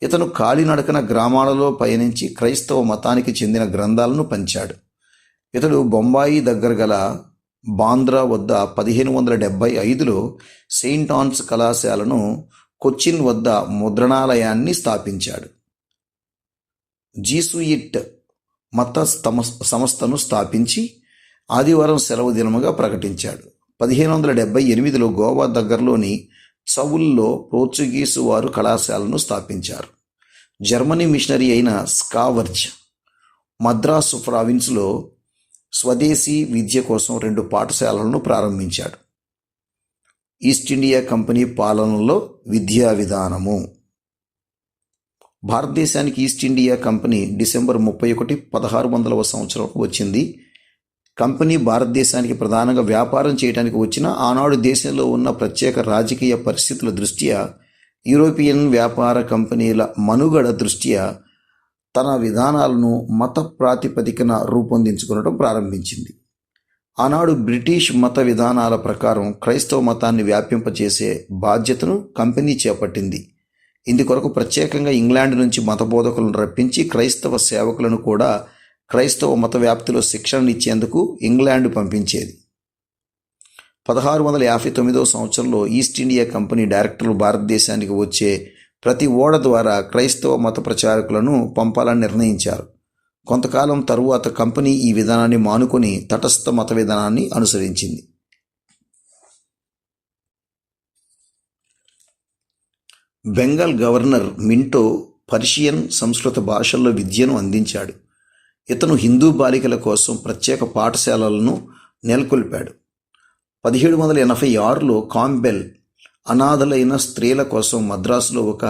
S2: ఇతను కాలినడకన గ్రామాలలో పయనించి క్రైస్తవ మతానికి చెందిన గ్రంథాలను పంచాడు. ఇతడు బొంబాయి దగ్గర గల బాంద్రా వద్ద 1575లో సెయింట్ ఆన్స్ కళాశాలను, కొచ్చిన్ వద్ద ముద్రణాలయాన్ని స్థాపించాడు. జీసుయిట్ మత సంస్థను స్థాపించి ఆదివారం సెలవు దినముగా ప్రకటించాడు. 1578లో గోవా దగ్గరలోని చవుల్లో పోర్చుగీసు వారు కళాశాలను స్థాపించారు. జర్మనీ మిషనరీ అయిన స్కావర్జ్ మద్రాసు ప్రావిన్స్లో స్వదేశీ విద్య కోసం 2 పాఠశాలలను ప్రారంభించాడు. ఈస్ట్ ఇండియా కంపెనీ పాలనలో విద్యా విధానము. భారతదేశానికి ఈస్ట్ ఇండియా కంపెనీ డిసెంబర్ 31, 1600వ సంవత్సరం వచ్చింది. కంపెనీ భారతదేశానికి ప్రధానంగా వ్యాపారం చేయడానికి వచ్చిన ఆనాడు దేశంలో ఉన్న ప్రత్యేక రాజకీయ పరిస్థితుల దృష్ట్యా, యూరోపియన్ వ్యాపార కంపెనీల మనుగడ దృష్ట్యా తన విధానాలను మత ప్రాతిపదికన రూపొందించుకోవడం ప్రారంభించింది. ఆనాడు బ్రిటిష్ మత విధానాల ప్రకారం క్రైస్తవ మతాన్ని వ్యాపింపచేసే బాధ్యతను కంపెనీ చేపట్టింది. ఇందుకొరకు ప్రత్యేకంగా ఇంగ్లాండ్ నుంచి మత బోధకులను రప్పించి క్రైస్తవ సేవకులను కూడా క్రైస్తవ మత వ్యాప్తిలో శిక్షణనిచ్చేందుకు ఇంగ్లాండ్ పంపించేది. 1659వ సంవత్సరంలో ఈస్ట్ ఇండియా కంపెనీ డైరెక్టర్లు భారతదేశానికి వచ్చే ప్రతి ఓడ ద్వారా క్రైస్తవ మత ప్రచారకులను పంపాలని నిర్ణయించారు. కొంతకాలం తరువాత కంపెనీ ఈ విధానాన్ని మానుకొని తటస్థ మత విధానాన్ని అనుసరించింది. బెంగాల్ గవర్నర్ మింటో పర్షియన్, సంస్కృత భాషల్లో విద్యను అందించాడు. ఇతను హిందూ బాలికల కోసం ప్రత్యేక పాఠశాలలను నెలకొల్పాడు. 1786లో కాంబెల్ అనాథలైన స్త్రీల కోసం మద్రాసులో ఒక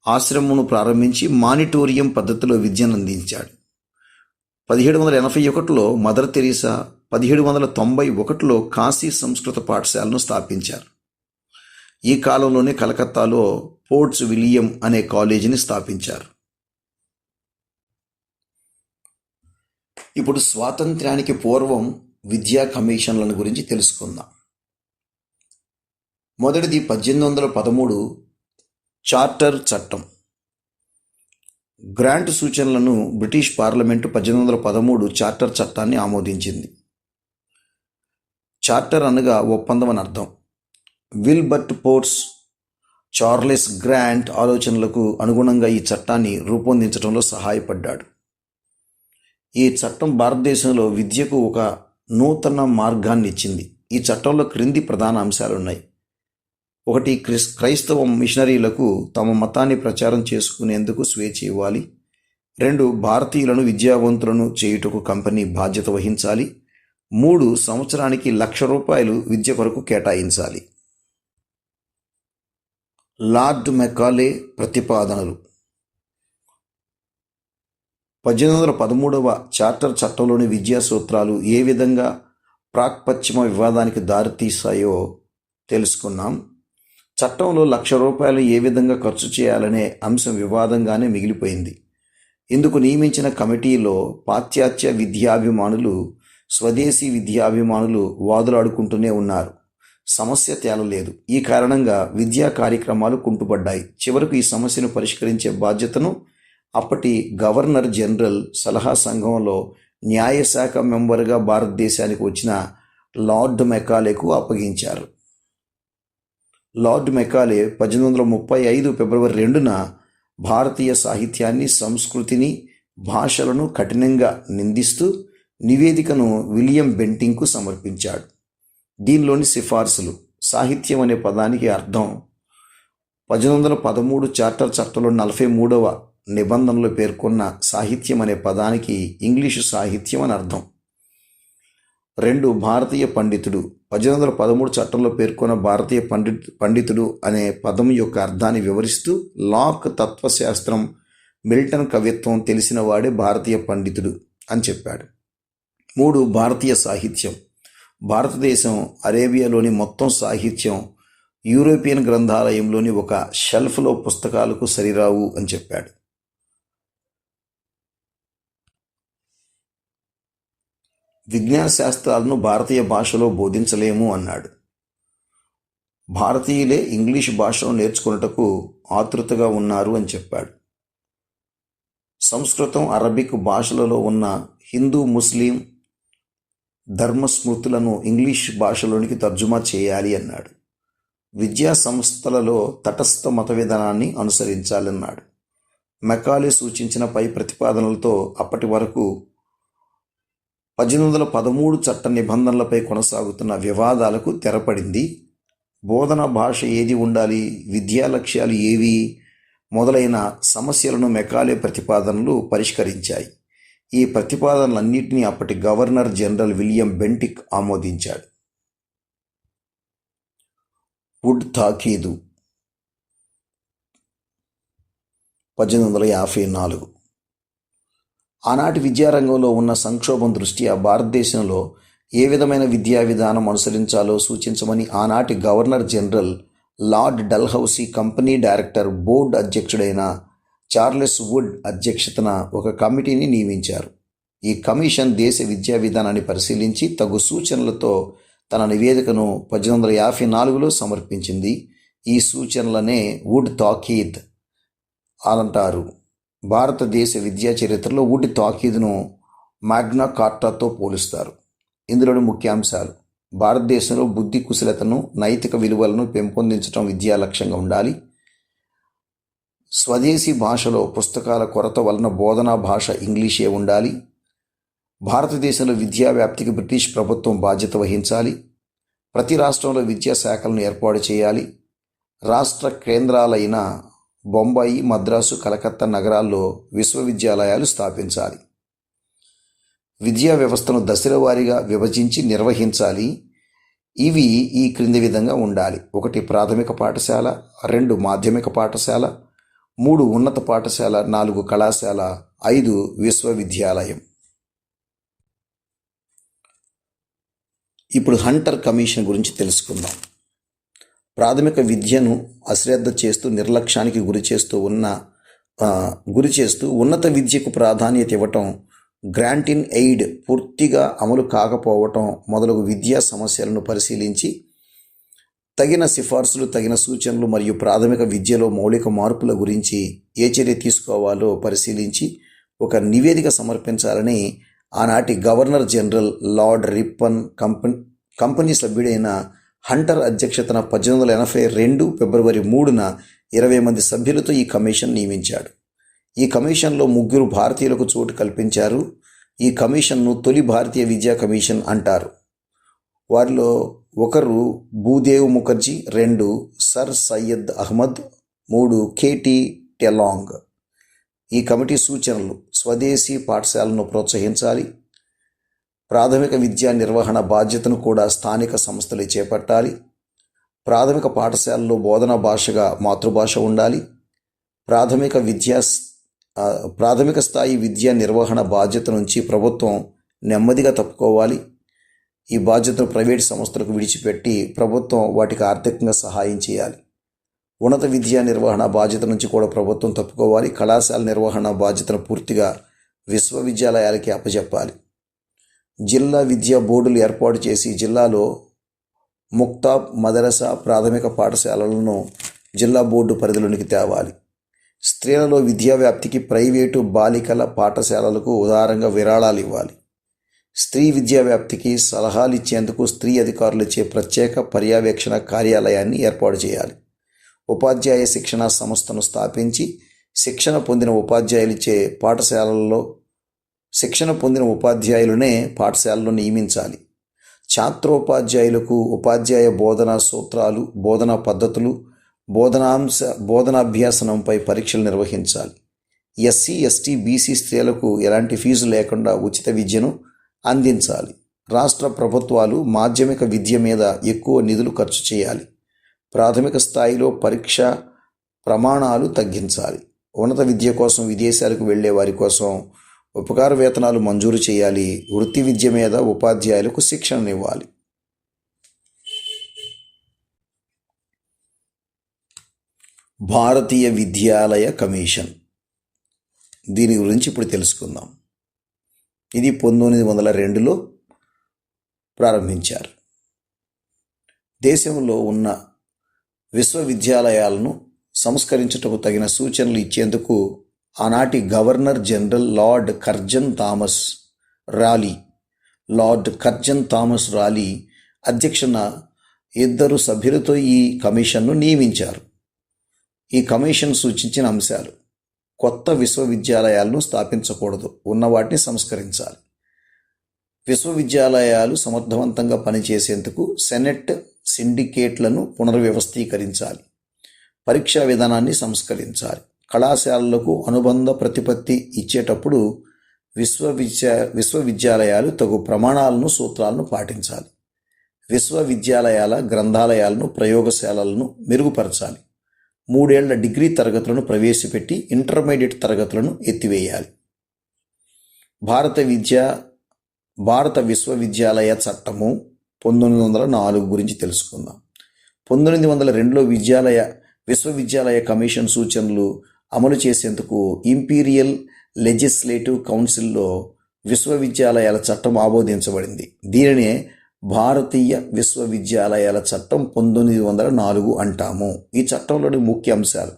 S2: ఆశ్రమమును ప్రారంభించి మానిటోరియం పద్ధతిలో విద్యను అందించాడు. 1781లో మదర్ తెరీసా, 1791లో కాశీ సంస్కృత పాఠశాలను స్థాపించారు. ఈ కాలంలోనే కలకత్తాలో పోర్ట్స్ విలియం అనే కాలేజీని స్థాపించారు. ఇప్పుడు స్వాతంత్ర్యానికి పూర్వం విద్యా కమిషన్లను గురించి తెలుసుకుందాం. మొదటిది 1813 చార్టర్ చట్టం. గ్రాంట్ సూచనలను బ్రిటిష్ పార్లమెంటు 1813 చార్టర్ చట్టాన్ని ఆమోదించింది. చార్టర్ అనగా ఒప్పందం అని అర్థం. విల్బర్ట్ పోర్ట్స్, చార్లెస్ గ్రాంట్ ఆలోచనలకు అనుగుణంగా ఈ చట్టాన్ని రూపొందించడంలో సహాయపడ్డాడు. ఈ చట్టం భారతదేశంలో విద్యకు ఒక నూతన మార్గాన్ని ఇచ్చింది. ఈ చట్టంలో క్రింది ప్రధాన అంశాలున్నాయి. 1. క్రైస్తవ మిషనరీలకు తమ మతాన్ని ప్రచారం చేసుకునేందుకు స్వేచ్ఛ ఇవ్వాలి. 2. భారతీయులను విద్యావంతులను చేయుటకు కంపెనీ బాధ్యత వహించాలి. 3. సంవత్సరానికి ₹1,00,000 విద్య కొరకు కేటాయించాలి. లార్డ్ మెకాలే ప్రతిపాదనలు. 1813వ చార్టర్ చట్టంలోని విద్యా సూత్రాలు ఏ విధంగా ప్రాక్పశ్చిమ వివాదానికి దారితీశాయో తెలుసుకున్నాం. చట్టంలో ₹1,00,000 ఏ విధంగా ఖర్చు చేయాలనే అంశం వివాదంగానే మిగిలిపోయింది. ఇందుకు నియమించిన కమిటీలో పాశ్చాత్య విద్యాభిమానులు, స్వదేశీ విద్యాభిమానులు వాదులాడుకుంటూనే ఉన్నారు. సమస్య తేలలేదు. ఈ కారణంగా విద్యా కార్యక్రమాలు కుంటుపడ్డాయి. చివరకు ఈ సమస్యను పరిష్కరించే బాధ్యతను అప్పటి గవర్నర్ జనరల్ సలహా సంఘంలో న్యాయశాఖ మెంబర్గా భారతదేశానికి వచ్చిన లార్డ్ మెకాలేకు అప్పగించారు. లార్డ్ మెకాలే 1835 ఫిబ్రవరి 2న భారతీయ సాహిత్యాన్ని, సంస్కృతిని, భాషలను కఠినంగా నిందిస్తూ నివేదికను విలియం బెంటింగ్కు సమర్పించాడు. దీనిలోని సిఫార్సులు: సాహిత్యం అనే పదానికి అర్థం 1813 చార్టర్ చట్టంలో 43వ నిబంధనలో పేర్కొన్న సాహిత్యం అనే పదానికి ఇంగ్లీషు సాహిత్యం అని అర్థం. 2. భారతీయ పండితుడు. 1813 చట్టంలో పేర్కొన్న భారతీయ పండితుడు అనే పదం యొక్క అర్థాన్ని వివరిస్తూ లాక్ తత్వశాస్త్రం, మిల్టన్ కవిత్వం తెలిసిన వాడే భారతీయ పండితుడు అని చెప్పాడు. 3. భారతీయ సాహిత్యం. భారతదేశం, అరేబియాలోని మొత్తం సాహిత్యం యూరోపియన్ గ్రంథాలయంలోని ఒక షెల్ఫ్లో పుస్తకాలకు సరిరావు అని చెప్పాడు. విజ్ఞాన శాస్త్రాలను భారతీయ భాషలో బోధించలేము అన్నాడు. భారతీయులే ఇంగ్లీష్ భాషను నేర్చుకున్నటకు ఆతృతగా ఉన్నారు అని చెప్పాడు. సంస్కృతం, అరబిక్ భాషలలో ఉన్న హిందూ, ముస్లిం ధర్మస్మృతులను ఇంగ్లీష్ భాషలోనికి తర్జుమా చేయాలి అన్నాడు. విద్యా సంస్థలలో తటస్థ మత విధానాన్ని అనుసరించాలన్నాడు. మెకాలే సూచించిన పై ప్రతిపాదనలతో అప్పటి వరకు 1813 చట్ట నిబంధనలపై కొనసాగుతున్న వివాదాలకు తెరపడింది. బోధన భాష ఏది ఉండాలి, విద్యా లక్ష్యాలు ఏవి మొదలైన సమస్యలను మెకాలే ప్రతిపాదనలు పరిష్కరించాయి. ఈ ప్రతిపాదనలన్నింటినీ అప్పటి గవర్నర్ జనరల్ విలియం బెంటిక్ ఆమోదించాడు. వుడ్ తాకీదు 1854. ఆనాటి విద్యారంగంలో ఉన్న సంక్షోభం దృష్ట్యా భారతదేశంలో ఏ విధమైన విద్యా విధానం అనుసరించాలో సూచించమని ఆనాటి governor general Lord Dalhousie company director board అధ్యక్షుడైన చార్లెస్ వుడ్ అధ్యక్షతన ఒక కమిటీని నియమించారు. ఈ కమిషన్ దేశ విద్యా విధానాన్ని పరిశీలించి తగు సూచనలతో తన నివేదికను 1854లో సమర్పించింది. ఈ సూచనలనే వుడ్ తాకీద్ అంటారు. భారతదేశ విద్యా చరిత్రలో వుడ్ తాకీదును మాగ్నా కార్టాతో పోలుస్తారు. ఇందులోని ముఖ్యాంశాలు: భారతదేశంలో బుద్ధి కుశలతను, నైతిక విలువలను పెంపొందించడం విద్యా లక్ష్యంగా ఉండాలి. స్వదేశీ భాషలో పుస్తకాల కొరత వలన బోధనా భాష ఇంగ్లీషే ఉండాలి. భారతదేశంలో విద్యా వ్యాప్తికి బ్రిటిష్ ప్రభుత్వం బాధ్యత వహించాలి. ప్రతి రాష్ట్రంలో విద్యాశాఖలను ఏర్పాటు చేయాలి. రాష్ట్ర కేంద్రాలైన బొంబాయి, మద్రాసు, కలకత్తా నగరాల్లో విశ్వవిద్యాలయాలు స్థాపించాలి. విద్యా వ్యవస్థను దశల వారీగా విభజించి నిర్వహించాలి. ఇవి ఈ క్రింది విధంగా ఉండాలి: 1. ప్రాథమిక పాఠశాల, 2. మాధ్యమిక పాఠశాల, 3. ఉన్నత పాఠశాల, 4. కళాశాల, 5. విశ్వవిద్యాలయం. ఇప్పుడు హంటర్ కమిషన్ గురించి తెలుసుకుందాం. ప్రాథమిక విద్యను అశ్రద్ధ చేస్తూ, నిర్లక్ష్యానికి గురి చేస్తూ ఉన్నత విద్యకు ప్రాధాన్యత ఇవ్వటం, గ్రాంట్ ఇన్ ఎయిడ్ పూర్తిగా అమలు కాకపోవటం మొదలగు విద్యా సమస్యలను పరిశీలించి తగిన సిఫార్సులు, తగిన సూచనలు మరియు ప్రాథమిక విద్యలో మౌలిక మార్పుల గురించి ఏ చర్య తీసుకోవాలో పరిశీలించి ఒక నివేదిక సమర్పించాలని ఆనాటి governor general Lord Ripon company సభ్యుడైన హంటర్ అధ్యక్షతన 1882 ఫిబ్రవరి 3న 20 మంది సభ్యులతో ఈ కమిషన్ నియమించాడు. ఈ కమిషన్లో 3 భారతీయులకు చోటు కల్పించారు. ఈ కమిషన్ను తొలి భారతీయ విద్యా కమిషన్ అంటారు. వారిలో 1 భూదేవ్ ముఖర్జీ, 2 సర్ సయ్యద్ అహ్మద్, 3 కేటీ టెలాంగ్. ఈ కమిటీ సూచనలు: స్వదేశీ పాఠశాలను ప్రోత్సహించాలి. ప్రాథమిక విద్యా నిర్వహణ బాధ్యతను కూడా స్థానిక సంస్థలే చేపట్టాలి. ప్రాథమిక పాఠశాలలో బోధనా భాషగా మాతృభాష ఉండాలి. ప్రాథమిక స్థాయి విద్యా నిర్వహణ బాధ్యత నుంచి ప్రభుత్వం నెమ్మదిగా తప్పుకోవాలి. ఈ బాధ్యతను ప్రైవేటు సంస్థలకు విడిచిపెట్టి ప్రభుత్వం వాటికి ఆర్థికంగా సహాయం చేయాలి. ఉన్నత విద్యా నిర్వహణ బాధ్యత నుంచి కూడా ప్రభుత్వం తప్పుకోవాలి. కళాశాల నిర్వహణ బాధ్యతను పూర్తిగా విశ్వవిద్యాలయాలకి అప్పచెప్పాలి. జిల్లా విద్యా బోర్డులు ఏర్పాటు చేసి జిల్లాలో ముక్తాబ్, మదరసా ప్రాథమిక పాఠశాలలను జిల్లా బోర్డు పరిధిలోనికి తేవాలి. స్త్రీలలో విద్యా వ్యాప్తికి ప్రైవేటు బాలికల పాఠశాలలకు ఉదారంగా విరాళాలు ఇవ్వాలి. స్త్రీ విద్యా వ్యాప్తికి సలహాలు ఇచ్చేందుకు స్త్రీ అధికారులచే ప్రత్యేక పర్యవేక్షణ కార్యాలయాన్ని ఏర్పాటు చేయాలి. ఉపాధ్యాయ శిక్షణా సంస్థను స్థాపించి శిక్షణ పొందిన ఉపాధ్యాయులనే పాఠశాలలో నియమించాలి. ఛాత్రోపాధ్యాయులకు ఉపాధ్యాయ బోధనా సూత్రాలు, బోధనా పద్ధతులు, బోధనాభ్యాసనంపై పరీక్షలు నిర్వహించాలి. ఎస్సీ, ఎస్టీ, బీసీ స్త్రీలకు ఎలాంటి ఫీజు లేకుండా ఉచిత విద్యను అందించాలి. రాష్ట్ర ప్రభుత్వాలు మాధ్యమిక విద్య మీద ఎక్కువ నిధులు ఖర్చు చేయాలి. ప్రాథమిక స్థాయిలో పరీక్ష ప్రమాణాలు తగ్గించాలి. ఉన్నత విద్య కోసం విదేశాలకు వెళ్లే వారి కోసం ఉపకార వేతనాలు మంజూరు చేయాలి. వృత్తి విద్య మీద ఉపాధ్యాయులకు శిక్షణనివ్వాలి. భారతీయ విద్యాలయ కమిషన్, దీని గురించి ఇప్పుడు తెలుసుకుందాం. ఇది 1902లో ప్రారంభించారు. దేశంలో ఉన్న విశ్వవిద్యాలయాలను సంస్కరించుటకు తగిన సూచనలు ఇచ్చేందుకు ఆనాటి governor general Lord Curzon Thomas Raleigh అధ్యక్షన 2 సభ్యులతో ఈ కమిషన్ను నియమించారు. ఈ కమిషన్ సూచించిన అంశాలు: కొత్త విశ్వవిద్యాలయాలను స్థాపించకూడదు, ఉన్న వాటిని సంస్కరించాలి. విశ్వవిద్యాలయాలు సమర్థవంతంగా పనిచేసేందుకు సెనెట్ సిండికేట్లను పునర్వ్యవస్థీకరించాలి. పరీక్షా విధానాన్ని సంస్కరించాలి. కళాశాలలకు అనుబంధ ప్రతిపత్తి ఇచ్చేటప్పుడు విశ్వవిద్యాలయాలు తగు ప్రమాణాలను, సూత్రాలను పాటించాలి. విశ్వవిద్యాలయాల గ్రంథాలయాలను, ప్రయోగశాలలను మెరుగుపరచాలి. 3 ఏళ్ల డిగ్రీ తరగతులను ప్రవేశపెట్టి ఇంటర్మీడియట్ తరగతులను ఎత్తివేయాలి. భారత విశ్వవిద్యాలయ చట్టము 1904 గురించి తెలుసుకుందాం. 1902లో విశ్వవిద్యాలయ కమిషన్ సూచనలు అమలు చేసేందుకు ఇంపీరియల్ లెజిస్లేటివ్ కౌన్సిల్లో విశ్వవిద్యాలయాల చట్టం ఆమోదించబడింది. దీనినే భారతీయ విశ్వవిద్యాలయాల చట్టం 1904 అంటాము. ఈ చట్టంలోని ముఖ్య అంశాలు: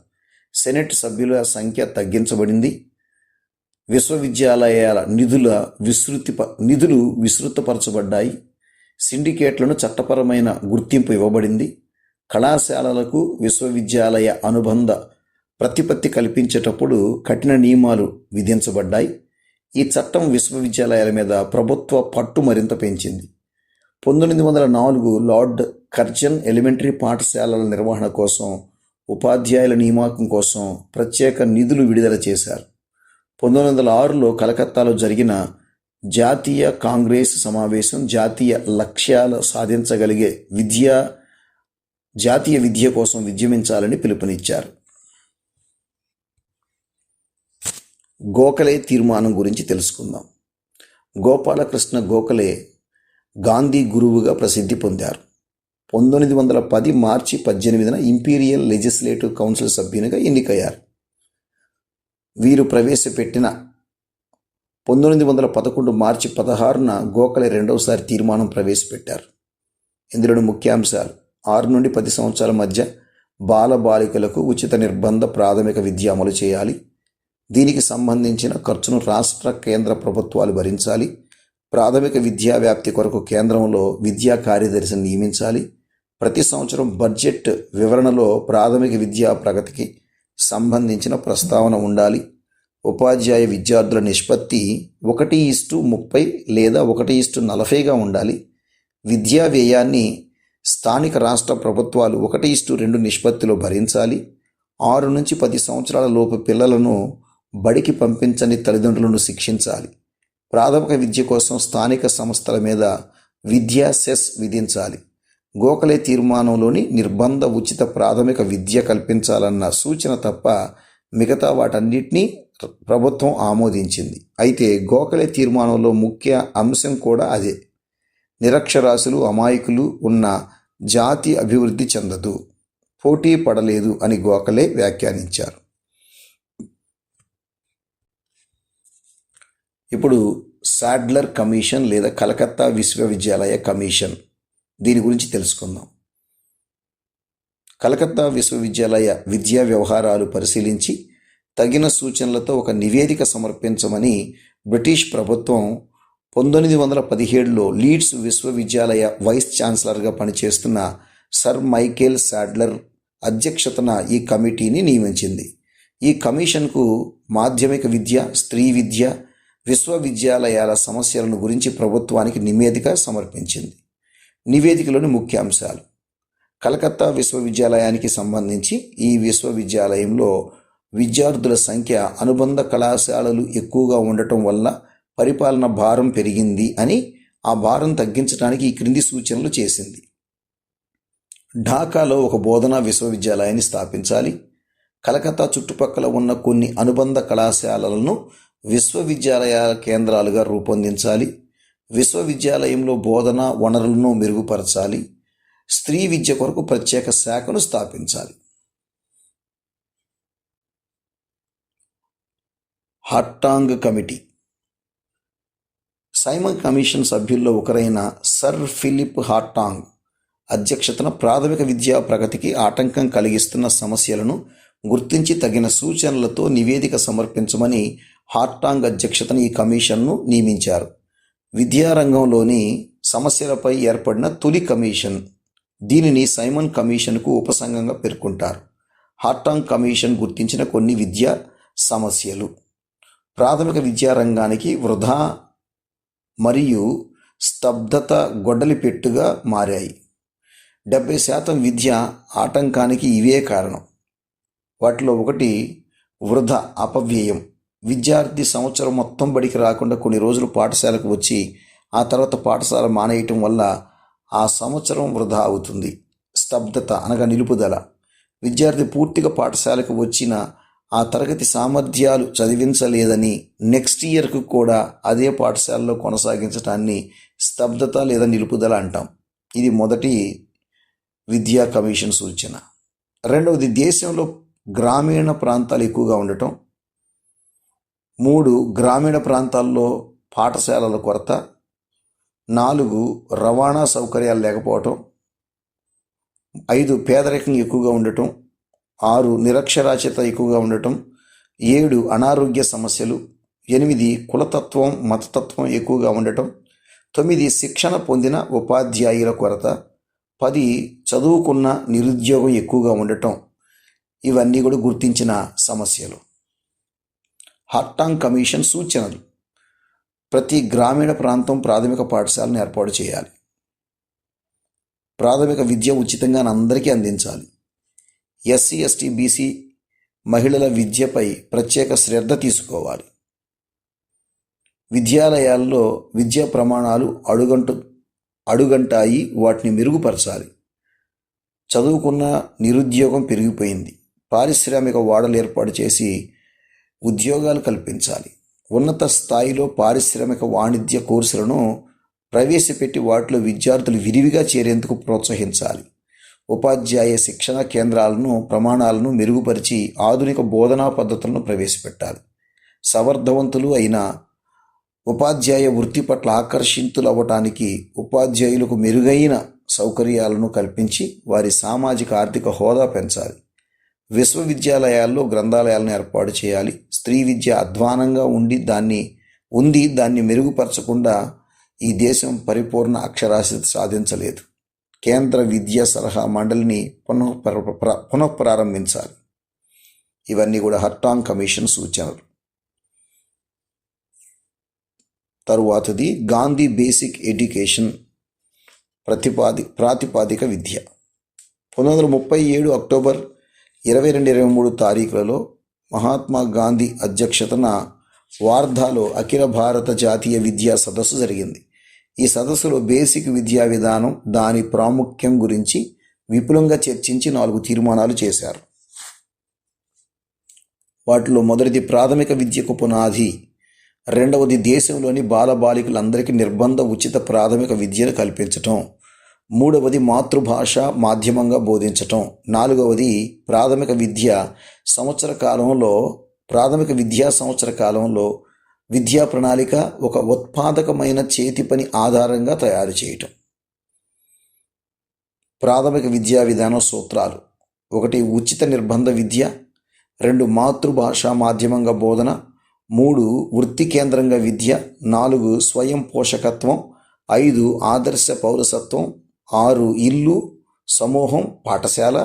S2: సెనెట్ సభ్యుల సంఖ్య తగ్గించబడింది. విశ్వవిద్యాలయాల నిధులు విస్తృతపరచబడ్డాయి. సిండికేట్లను చట్టపరమైన గుర్తింపు ఇవ్వబడింది. కళాశాలలకు విశ్వవిద్యాలయ అనుబంధ ప్రతిపత్తి కల్పించేటప్పుడు కఠిన నియమాలు విధించబడ్డాయి. ఈ చట్టం విశ్వవిద్యాలయాల మీద ప్రభుత్వ పట్టు మరింత పెంచింది. 1904 లార్డ్ కర్జన్ ఎలిమెంటరీ పాఠశాలల నిర్వహణ కోసం, ఉపాధ్యాయుల నియామకం కోసం ప్రత్యేక నిధులు విడుదల చేశారు. 1906లో కలకత్తాలో జరిగిన జాతీయ కాంగ్రెస్ సమావేశం జాతీయ లక్ష్యాలు సాధించగలిగే జాతీయ విద్య కోసం విద్యమించాలని పిలుపునిచ్చారు. గోఖలే తీర్మానం గురించి తెలుసుకుందాం. గోపాలకృష్ణ గోఖలే గాంధీ గురువుగా ప్రసిద్ధి పొందారు. 1910 మార్చి 18న ఇంపీరియల్ లెజిస్లేటివ్ కౌన్సిల్ సభ్యునిగా ఎన్నికయ్యారు. వీరు ప్రవేశపెట్టిన 1911 మార్చి 16న గోఖలే రెండవసారి తీర్మానం ప్రవేశపెట్టారు. ఇందులోని ముఖ్యాంశాలు: 6 నుండి 10 సంవత్సరాల మధ్య బాలబాలికలకు ఉచిత నిర్బంధ ప్రాథమిక విద్య అమలు చేయాలి. దీనికి సంబంధించిన ఖర్చును రాష్ట్ర, కేంద్ర ప్రభుత్వాలు భరించాలి. ప్రాథమిక విద్యా వ్యాప్తి కొరకు కేంద్రంలో విద్యా కార్యదర్శిని నియమించాలి. ప్రతి సంవత్సరం బడ్జెట్ వివరణలో ప్రాథమిక విద్యా ప్రగతికి సంబంధించిన ప్రస్తావన ఉండాలి. ఉపాధ్యాయ విద్యార్థుల నిష్పత్తి 1:30 లేదా 1:40గా ఉండాలి. విద్యా వ్యయాన్ని స్థానిక రాష్ట్ర ప్రభుత్వాలు 1:2 నిష్పత్తిలో భరించాలి. 6 నుంచి 10 సంవత్సరాల లోపు పిల్లలను బడికి పంపించని తల్లిదండ్రులను శిక్షించాలి. ప్రాథమిక విద్య కోసం స్థానిక సంస్థల మీద విద్యా సెస్ విధించాలి. గోఖలే తీర్మానంలోని నిర్బంధ ఉచిత ప్రాథమిక విద్య కల్పించాలన్న సూచన తప్ప మిగతా వాటన్నిటినీ ప్రభుత్వం ఆమోదించింది. అయితే గోఖలే తీర్మానంలో ముఖ్య అంశం కూడా అదే: నిరక్షరాస్యులు, అమాయకులు ఉన్న జాతి అభివృద్ధి చెందదు, పోటీ పడలేదు అని గోఖలే వ్యాఖ్యానించారు. ఇప్పుడు సాడ్లర్ కమిషన్ లేదా కలకత్తా విశ్వవిద్యాలయ కమిషన్, దీని గురించి తెలుసుకుందాం. కలకత్తా విశ్వవిద్యాలయ విద్యా వ్యవహారాలు పరిశీలించి తగిన సూచనలతో ఒక నివేదిక సమర్పించమని బ్రిటిష్ ప్రభుత్వం 1917లో లీడ్స్ విశ్వవిద్యాలయ వైస్ ఛాన్సలర్గా పనిచేస్తున్న సర్ మైకేల్ శాడ్లర్ అధ్యక్షతన ఈ కమిటీని నియమించింది. ఈ కమిషన్కు మాధ్యమిక విద్య, స్త్రీ విద్య, విశ్వవిద్యాలయాల సమస్యలను గురించి ప్రభుత్వానికి నివేదిక సమర్పించింది. నివేదికలోని ముఖ్యాంశాలు: కలకత్తా విశ్వవిద్యాలయానికి సంబంధించి ఈ విశ్వవిద్యాలయంలో విద్యార్థుల సంఖ్య అనుబంధ కళాశాలలు ఎక్కువగా ఉండటం వల్ల పరిపాలన భారం పెరిగింది అని, ఆ భారం తగ్గించడానికి ఈ క్రింది సూచనలు చేసింది. ఢాకాలో ఒక బోధనా విశ్వవిద్యాలయాన్ని స్థాపించాలి. కలకత్తా చుట్టుపక్కల ఉన్న కొన్ని అనుబంధ కళాశాలలను విశ్వవిద్యాలయాల కేంద్రాలుగా రూపొందించాలి. విశ్వవిద్యాలయంలో బోధనా వనరులను మెరుగుపరచాలి. స్త్రీ విద్య కొరకు ప్రత్యేక శాఖను స్థాపించాలి. హార్టాంగ్ కమిటీ. సైమన్ కమిషన్ సభ్యుల్లో ఒకరైన సర్ ఫిలిప్ హార్టాంగ్ అధ్యక్షతన ప్రాథమిక విద్యా ప్రగతికి ఆటంకం కలిగిస్తున్న సమస్యలను గుర్తించి తగిన సూచనలతో నివేదిక సమర్పించమని హార్టాంగ్ అధ్యక్షతన ఈ కమిషన్ను నియమించారు. విద్యారంగంలోని సమస్యలపై ఏర్పడిన తొలి కమిషన్. దీనిని సైమన్ కమిషన్కు ఉపసంఘంగా పేర్కొంటారు. హార్టాంగ్ కమిషన్ గుర్తించిన కొన్ని విద్యా సమస్యలు: ప్రాథమిక విద్యారంగానికి వృధా మరియు స్తబ్దత గొడ్డలిపెట్టుగా మారాయి. 70% విద్య ఆటంకానికి ఇవే కారణం. వాటిలో ఒకటి వృధా, అపవ్యయం. విద్యార్థి సంవత్సరం మొత్తం బడికి రాకుండా కొన్ని రోజులు పాఠశాలకు వచ్చి ఆ తర్వాత పాఠశాల మానేయటం వల్ల ఆ సంవత్సరం వృధా అవుతుంది. స్తబ్దత అనగా నిలుపుదల. విద్యార్థి పూర్తిగా పాఠశాలకు వచ్చిన ఆ తరగతి సామర్థ్యాలు చదివించలేదని నెక్స్ట్ ఇయర్కు కూడా అదే పాఠశాలలో కొనసాగించడాన్ని స్తబ్దత లేదా నిలుపుదల అంటాం. ఇది మొదటి విద్యా కమిషన్ సూచన. రెండవది, దేశంలో గ్రామీణ ప్రాంతాలు ఎక్కువగా ఉండటం. 3, గ్రామీణ ప్రాంతాల్లో పాఠశాలల కొరత. 4, రవాణా సౌకర్యాలు లేకపోవటం. 5, పేదరికం ఎక్కువగా ఉండటం. 6, నిరక్షరాస్యత ఎక్కువగా ఉండటం. 7, అనారోగ్య సమస్యలు. 8, కులతత్వం, మతతత్వం ఎక్కువగా ఉండటం. 9, శిక్షణ పొందిన ఉపాధ్యాయుల కొరత. 10, చదువుకున్న నిరుద్యోగం ఎక్కువగా ఉండటం. ఇవన్నీ కూడా గుర్తించిన సమస్యలు. హార్టాంగ్ కమిషన్ సూచనలు: ప్రతి గ్రామీణ ప్రాంతం ప్రాథమిక పాఠశాలను ఏర్పాటు చేయాలి. ప్రాథమిక విద్య ఉచితంగా అందరికీ అందించాలి. ఎస్సీ, ఎస్టీ, బీసీ మహిళల విద్యపై ప్రత్యేక శ్రద్ధ తీసుకోవాలి. విద్యాలయాల్లో విద్యా ప్రమాణాలు అడుగంటాయి, వాటిని మెరుగుపరచాలి. చదువుకున్న నిరుద్యోగం పెరిగిపోయింది. పారిశ్రామిక వాడలు ఏర్పాటు చేసి ఉద్యోగాలు కల్పించాలి. ఉన్నత స్థాయిలో పారిశ్రామిక వాణిజ్య కోర్సులను ప్రవేశపెట్టి వాటిలో విద్యార్థులు విరివిగా చేరేందుకు ప్రోత్సహించాలి. ఉపాధ్యాయ శిక్షణ కేంద్రాలను, ప్రమాణాలను మెరుగుపరిచి ఆధునిక బోధనా పద్ధతులను ప్రవేశపెట్టాలి. సమర్థవంతులు అయిన ఉపాధ్యాయ వృత్తి పట్ల ఆకర్షితులవ్వటానికి ఉపాధ్యాయులకు మెరుగైన సౌకర్యాలను కల్పించి వారి సామాజిక ఆర్థిక హోదా పెంచాలి. విశ్వవిద్యాలయాల్లో గ్రంథాలయాలను ఏర్పాటు చేయాలి. స్త్రీ విద్య అధ్వానంగా దాన్ని మెరుగుపరచకుండా ఈ దేశం పరిపూర్ణ అక్షరాస్యత సాధించలేదు. కేంద్ర విద్యా సలహా మండలిని పునఃప్రారంభించాలి. ఇవన్నీ కూడా హార్టాంగ్ కమిషన్ సూచనలు. తరువాతది గాంధీ బేసిక్ ఎడ్యుకేషన్ ప్రాతిపాదిక విద్య. 1937 అక్టోబర్ 22-23 తారీఖులలో మహాత్మా గాంధీ అధ్యక్షతన వార్ధాలో అఖిల భారత జాతీయ విద్యా సదస్సు జరిగింది. ఈ సదస్సులో బేసిక్ విద్యా విధానం, దాని ప్రాముఖ్యం గురించి విపులంగా చర్చించి 4 తీర్మానాలు చేశారు. వాటిలో మొదటిది ప్రాథమిక విద్యకు పునాది. రెండవది దేశంలోని బాలబాలికలందరికీ నిర్బంధ ఉచిత ప్రాథమిక విద్యను కల్పించటం. మూడవది మాతృభాష మాధ్యమంగా బోధించటం. నాలుగవది ప్రాథమిక విద్యా సంవత్సర కాలంలో విద్యా ప్రణాళిక ఒక ఉత్పాదకమైన చేతి పని ఆధారంగా తయారు చేయటం. ప్రాథమిక విద్యా విధానం సూత్రాలు: 1 ఉచిత నిర్బంధ విద్య, 2 మాతృభాష మాధ్యమంగా బోధన, 3 వృత్తి కేంద్రంగా విద్య, 4 స్వయం పోషకత్వం, 5 ఆదర్శ పౌరసత్వం, 6 ఇల్లు సమూహం పాఠశాల,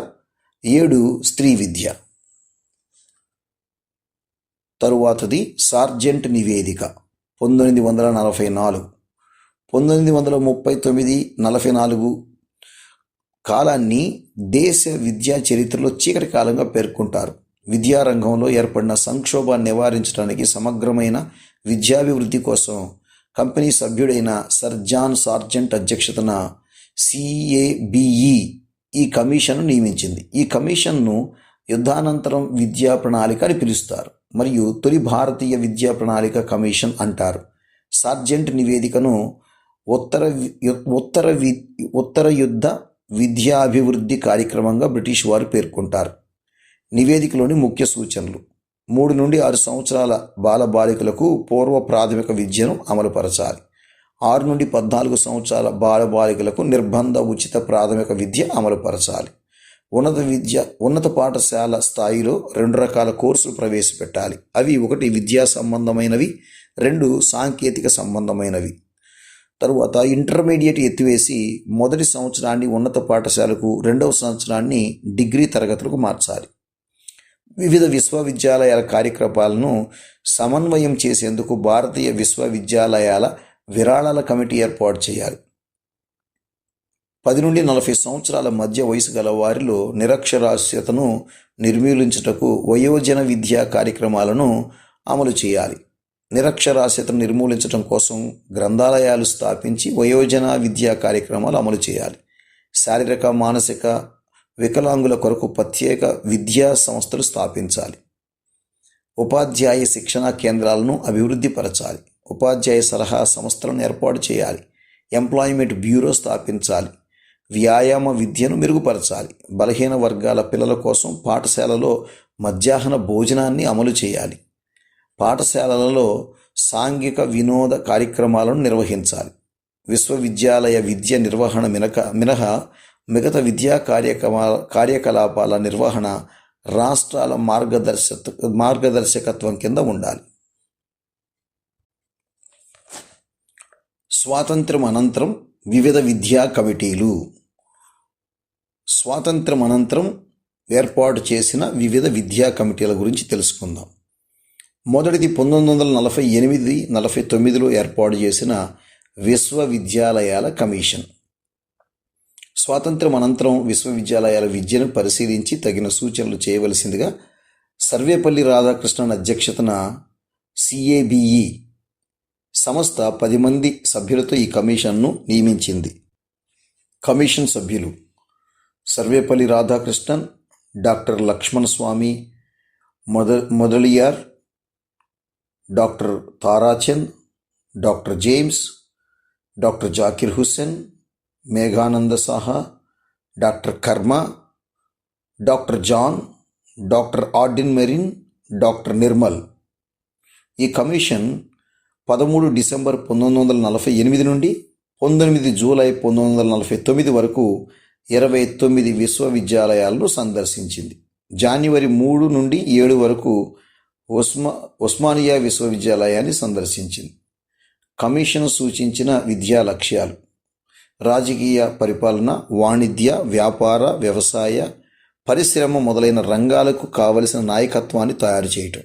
S2: 7 స్త్రీ విద్య. తరువాతది సార్జెంట్ నివేదిక 1944. 1939-44 కాలాన్ని దేశ విద్యా చరిత్రలో చీకటి కాలంగా పేర్కొంటారు. విద్యారంగంలో ఏర్పడిన సంక్షోభాన్ని నివారించడానికి సమగ్రమైన విద్యాభివృద్ధి కోసం కంపెనీ సభ్యుడైన సర్ జాన్ సార్జెంట్ అధ్యక్షతన CABE ఈ కమిషన్ను నియమించింది. ఈ కమిషన్ను యుద్ధానంతరం విద్యా ప్రణాళిక అని పిలుస్తారు మరియు తొలి భారతీయ విద్యా ప్రణాళిక కమిషన్ అంటారు. సార్జెంట్ నివేదికను ఉత్తర యుద్ధ విద్యాభివృద్ధి కార్యక్రమంగా బ్రిటిష్ వారు పేర్కొంటారు. నివేదికలోని ముఖ్య సూచనలు: 3 నుండి 6 సంవత్సరాల బాలబాలికలకు పూర్వ ప్రాథమిక విద్యను అమలుపరచాలి. 6 నుండి 14 సంవత్సరాల బాలబాలికలకు నిర్బంధ ఉచిత ప్రాథమిక విద్య అమలుపరచాలి. ఉన్నత పాఠశాల స్థాయిలో 2 రకాల కోర్సులు ప్రవేశపెట్టాలి. అవి 1 విద్యా సంబంధమైనవి, 2 సాంకేతిక సంబంధమైనవి. తరువాత ఇంటర్మీడియట్ ఎత్తివేసి మొదటి సంవత్సరాన్ని ఉన్నత పాఠశాలకు, 2వ సంవత్సరాన్ని డిగ్రీ తరగతులకు మార్చాలి. వివిధ విశ్వవిద్యాలయాల కార్యక్రమాలను సమన్వయం చేసేందుకు భారతీయ విశ్వవిద్యాలయాల విరాళాల కమిటీ ఏర్పాటు చేయాలి. 10 నుండి 40 సంవత్సరాల మధ్య వయసు గల వారిలో నిరక్షరాస్యతను నిర్మూలించుటకు వయోజన విద్యా కార్యక్రమాలను అమలు చేయాలి. నిరక్షరాస్యతను నిర్మూలించడం కోసం గ్రంథాలయాలు స్థాపించి వయోజన విద్యా కార్యక్రమాలు అమలు చేయాలి. శారీరక మానసిక వికలాంగుల కొరకు ప్రత్యేక విద్యా సంస్థలు స్థాపించాలి. ఉపాధ్యాయ శిక్షణా కేంద్రాలను అభివృద్ధి పరచాలి. ఉపాధ్యాయ సలహా సంస్థలను ఏర్పాటు చేయాలి. ఎంప్లాయ్మెంట్ బ్యూరో స్థాపించాలి. వ్యాయామ విద్యను మెరుగుపరచాలి. బలహీన వర్గాల పిల్లల కోసం పాఠశాలలో మధ్యాహ్న భోజనాన్ని అమలు చేయాలి. పాఠశాలలలో సాంఘిక వినోద కార్యక్రమాలను నిర్వహించాలి. విశ్వవిద్యాలయ విద్య నిర్వహణ మినహా మిగతా విద్యా కార్యకలాపాల నిర్వహణ రాష్ట్రాల మార్గదర్శకత్వం కింద ఉండాలి. స్వాతంత్ర్యం అనంతరం వివిధ విద్యా కమిటీలు. స్వాతంత్ర్యం అనంతరం ఏర్పాటు చేసిన వివిధ విద్యా కమిటీల గురించి తెలుసుకుందాం. మొదటిది 1948-49లో ఏర్పాటు చేసిన విశ్వవిద్యాలయాల కమిషన్. స్వాతంత్ర్యం అనంతరం విశ్వవిద్యాలయాల విద్యను పరిశీలించి తగిన సూచనలు చేయవలసిందిగా సర్వేపల్లి రాధాకృష్ణన్ అధ్యక్షతన CABE సంస్థ 10 మంది సభ్యులతో ఈ కమిషన్ను నియమించింది. కమిషన్ సభ్యులు: Sarvepalli Radhakrishnan, doctor Lakshman Swami Mudaliar, doctor Tarachand, doctor James, doctor Zakir Hussain, Meghnad Saha, doctor Karm, doctor John, doctor Arthur Morgan, doctor Nirmal. ఈ కమిషన్ 13 డిసెంబర్ 1948 నుండి 19 జూలై 1949 వరకు 29 విశ్వవిద్యాలయాలను సందర్శించింది. జనవరి 3 నుండి 7 వరకు ఉస్మానియా విశ్వవిద్యాలయాన్ని సందర్శించింది. కమిషన్ సూచించిన విద్యా లక్ష్యాలు: రాజకీయ పరిపాలన, వాణిజ్య, వ్యాపార, వ్యవసాయ, పరిశ్రమ మొదలైన రంగాలకు కావలసిన నాయకత్వాన్ని తయారు చేయటం,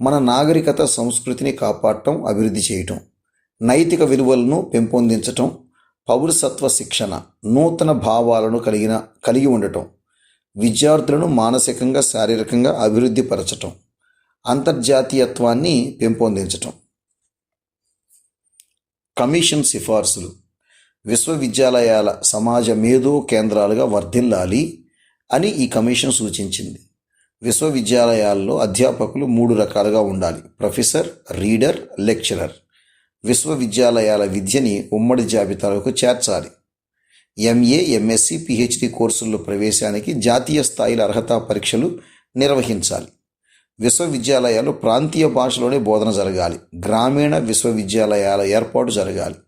S2: మన నాగరికత సంస్కృతిని కాపాడటం, అభివృద్ధి చేయటం, నైతిక విలువలను పెంపొందించటం, పౌరసత్వ శిక్షణ, నూతన భావాలను కలిగి ఉండటం, విద్యార్థులను మానసికంగా శారీరకంగా అభివృద్ధి పరచటం, అంతర్జాతీయత్వాన్ని పెంపొందించటం. కమిషన్ సిఫార్సులు: విశ్వవిద్యాలయాల సమాజ మేధో కేంద్రాలుగా వర్ధిల్లాలి అని ఈ కమిషన్ సూచించింది. విశ్వవిద్యాలయాల్లో అధ్యాపకులు 3 రకాలుగా ఉండాలి: ప్రొఫెసర్, రీడర్, లెక్చరర్. విశ్వవిద్యాలయాల విద్యని ఉమ్మడి జాబితాలకు చేర్చాలి. MA, MSc, PhD కోర్సుల్లో ప్రవేశానికి జాతీయ స్థాయిల అర్హతా పరీక్షలు నిర్వహించాలి. విశ్వవిద్యాలయాలు ప్రాంతీయ భాషలోనే బోధన జరగాలి. గ్రామీణ విశ్వవిద్యాలయాల ఏర్పాటు జరగాలి.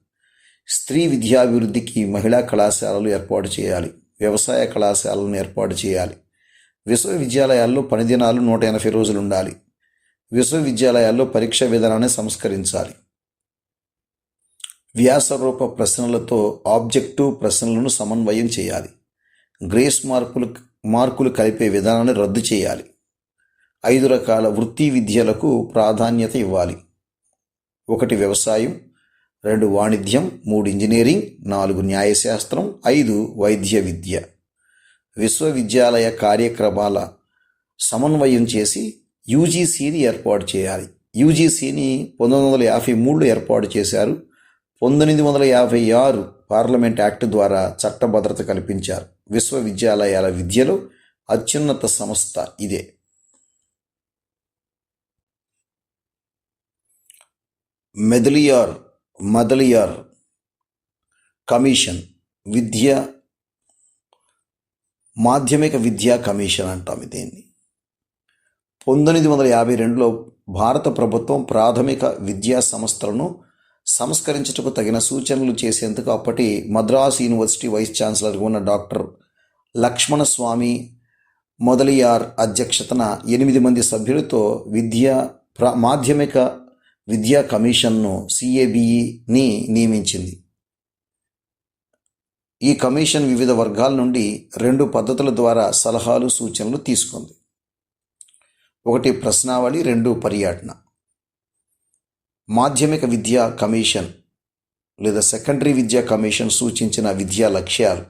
S2: స్త్రీ విద్యాభివృద్ధికి మహిళా కళాశాలలు ఏర్పాటు చేయాలి. వ్యవసాయ కళాశాలను ఏర్పాటు చేయాలి. విశ్వవిద్యాలయాల్లో పనిదినాలు 180 రోజులు ఉండాలి. విశ్వవిద్యాలయాల్లో పరీక్షా విధానాన్ని సంస్కరించాలి. వ్యాసరూప ప్రశ్నలతో ఆబ్జెక్టివ్ ప్రశ్నలను సమన్వయం చేయాలి. గ్రేస్ మార్కులు కలిపే విధానాన్ని రద్దు చేయాలి. 5 రకాల వృత్తి విద్యలకు ప్రాధాన్యత ఇవ్వాలి. 1 వ్యవసాయం, 2 వాణిజ్యం, 3 ఇంజనీరింగ్, 4 న్యాయశాస్త్రం, 5 వైద్య విద్య. విశ్వవిద్యాలయ కార్యక్రమాల సమన్వయం చేసి యూజీసీని ఏర్పాటు చేయాలి. యూజీసీని 1953లో ఏర్పాటు చేశారు. 1956 పార్లమెంట్ యాక్ట్ ద్వారా చట్టభద్రత కల్పించారు. విశ్వవిద్యాలయాల విద్యలో అత్యున్నత సంస్థ ఇదే. మదలియార్ కమిషన్ మాధ్యమిక విద్యా కమిషన్ అంటాం దీన్ని. 1952లో భారత ప్రభుత్వం ప్రాథమిక విద్యా సంస్థలను సంస్కరించుటకు తగిన సూచనలు చేసేందుకు అప్పటి మద్రాస్ యూనివర్సిటీ వైస్ ఛాన్సలర్గా ఉన్న డాక్టర్ లక్ష్మణస్వామి మొదలియార్ అధ్యక్షతన 8 మంది సభ్యులతో మాధ్యమిక విద్యా కమిషన్ను CABEని నియమించింది. ఈ కమిషన్ వివిధ వర్గాల నుండి 2 పద్ధతుల ద్వారా సలహాలు సూచనలు తీసుకుంది. 1 ప్రశ్నావళి, 2 పర్యటన. మాధ్యమిక విద్యా కమిషన్ లేదా సెకండరీ విద్యా కమిషన్ సూచించిన విద్యా లక్ష్యాలు: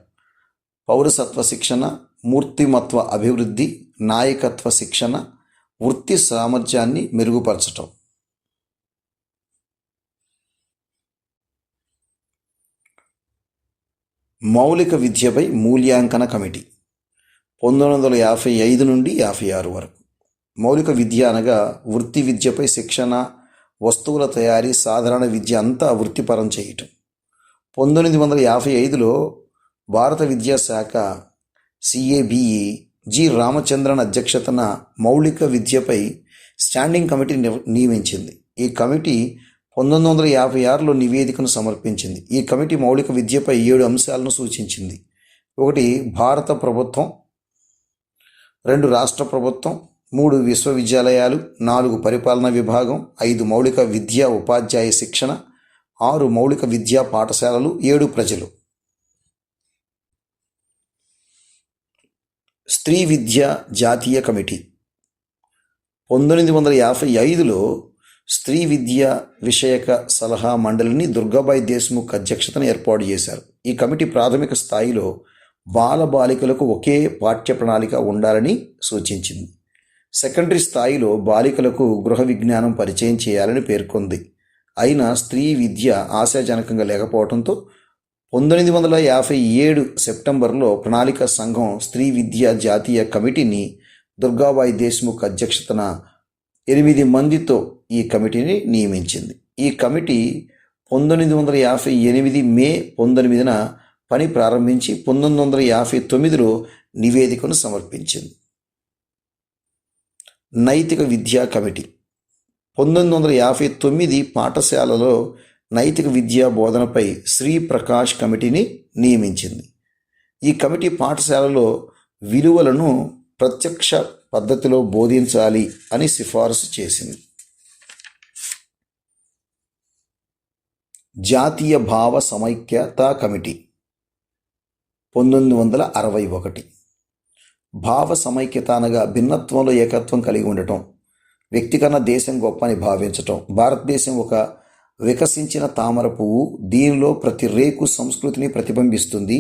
S2: పౌరసత్వ శిక్షణ, మూర్తిమత్వ అభివృద్ధి, నాయకత్వ శిక్షణ, వృత్తి సామర్థ్యాన్ని మెరుగుపరచటం. మౌలిక విద్యపై మూల్యాంకన కమిటీ 1955 నుండి 56 వరకు. మౌలిక విద్య అనగా వృత్తి విద్యపై శిక్షణ, వస్తువుల తయారీ, సాధారణ విద్య అంతా వృత్తిపరం చేయటం. 1955లో భారత విద్యాశాఖ CABE జి రామచంద్రన్ అధ్యక్షతన మౌలిక విద్యపై స్టాండింగ్ కమిటీ నియమించింది. ఈ కమిటీ 1956లో నివేదికను సమర్పించింది. ఈ కమిటీ మౌలిక విద్యపై 7 అంశాలను సూచించింది. 1 భారత ప్రభుత్వం, 2 రాష్ట్ర ప్రభుత్వం, 3 విశ్వవిద్యాలయాలు, 4 పరిపాలనా విభాగం, 5 మౌలిక విద్యా ఉపాధ్యాయ శిక్షణ, 6 మౌలిక విద్యా పాఠశాలలు, 7 ప్రజలు. స్త్రీ విద్యా జాతీయ కమిటీ 1955లో స్త్రీ విద్యా విషయక సలహా మండలిని దుర్గాబాయి దేశ్ముఖ్ అధ్యక్షతన ఏర్పాటు చేశారు. ఈ కమిటీ ప్రాథమిక స్థాయిలో బాలికలకు ఒకే పాఠ్య ప్రణాళిక ఉండాలని సూచించింది. సెకండరీ స్థాయిలో బాలికలకు గృహ విజ్ఞానం పరిచయం చేయాలని పేర్కొంది. అయినా స్త్రీ విద్య ఆశాజనకంగా లేకపోవడంతో 1957 సెప్టెంబర్లో ప్రణాళిక సంఘం స్త్రీ విద్యా జాతీయ కమిటీని దుర్గాబాయి దేశ్ముఖ్ అధ్యక్షతన 8 మందితో ఈ కమిటీని నియమించింది. ఈ కమిటీ 1958 మే 19న పని ప్రారంభించి 1959లో నివేదికను సమర్పించింది. నైతిక విద్యా కమిటీ 1959 పాఠశాలలో నైతిక విద్యా బోధనపై శ్రీ ప్రకాష్ కమిటీని నియమించింది. ఈ కమిటీ పాఠశాలలో విలువలను ప్రత్యక్ష పద్ధతిలో బోధించాలి అని సిఫారసు చేసింది. జాతీయ భావ సమైక్యతా కమిటీ 1961. భావ సమైక్యత అనగా భిన్నత్వంలో ఏకత్వం కలిగి ఉండటం, వ్యక్తి కన్నా దేశం గొప్ప అని భావించటం. భారతదేశం ఒక వికసించిన తామర పువ్వు. దీనిలో ప్రతి రేకు సంస్కృతిని ప్రతిబింబిస్తుంది.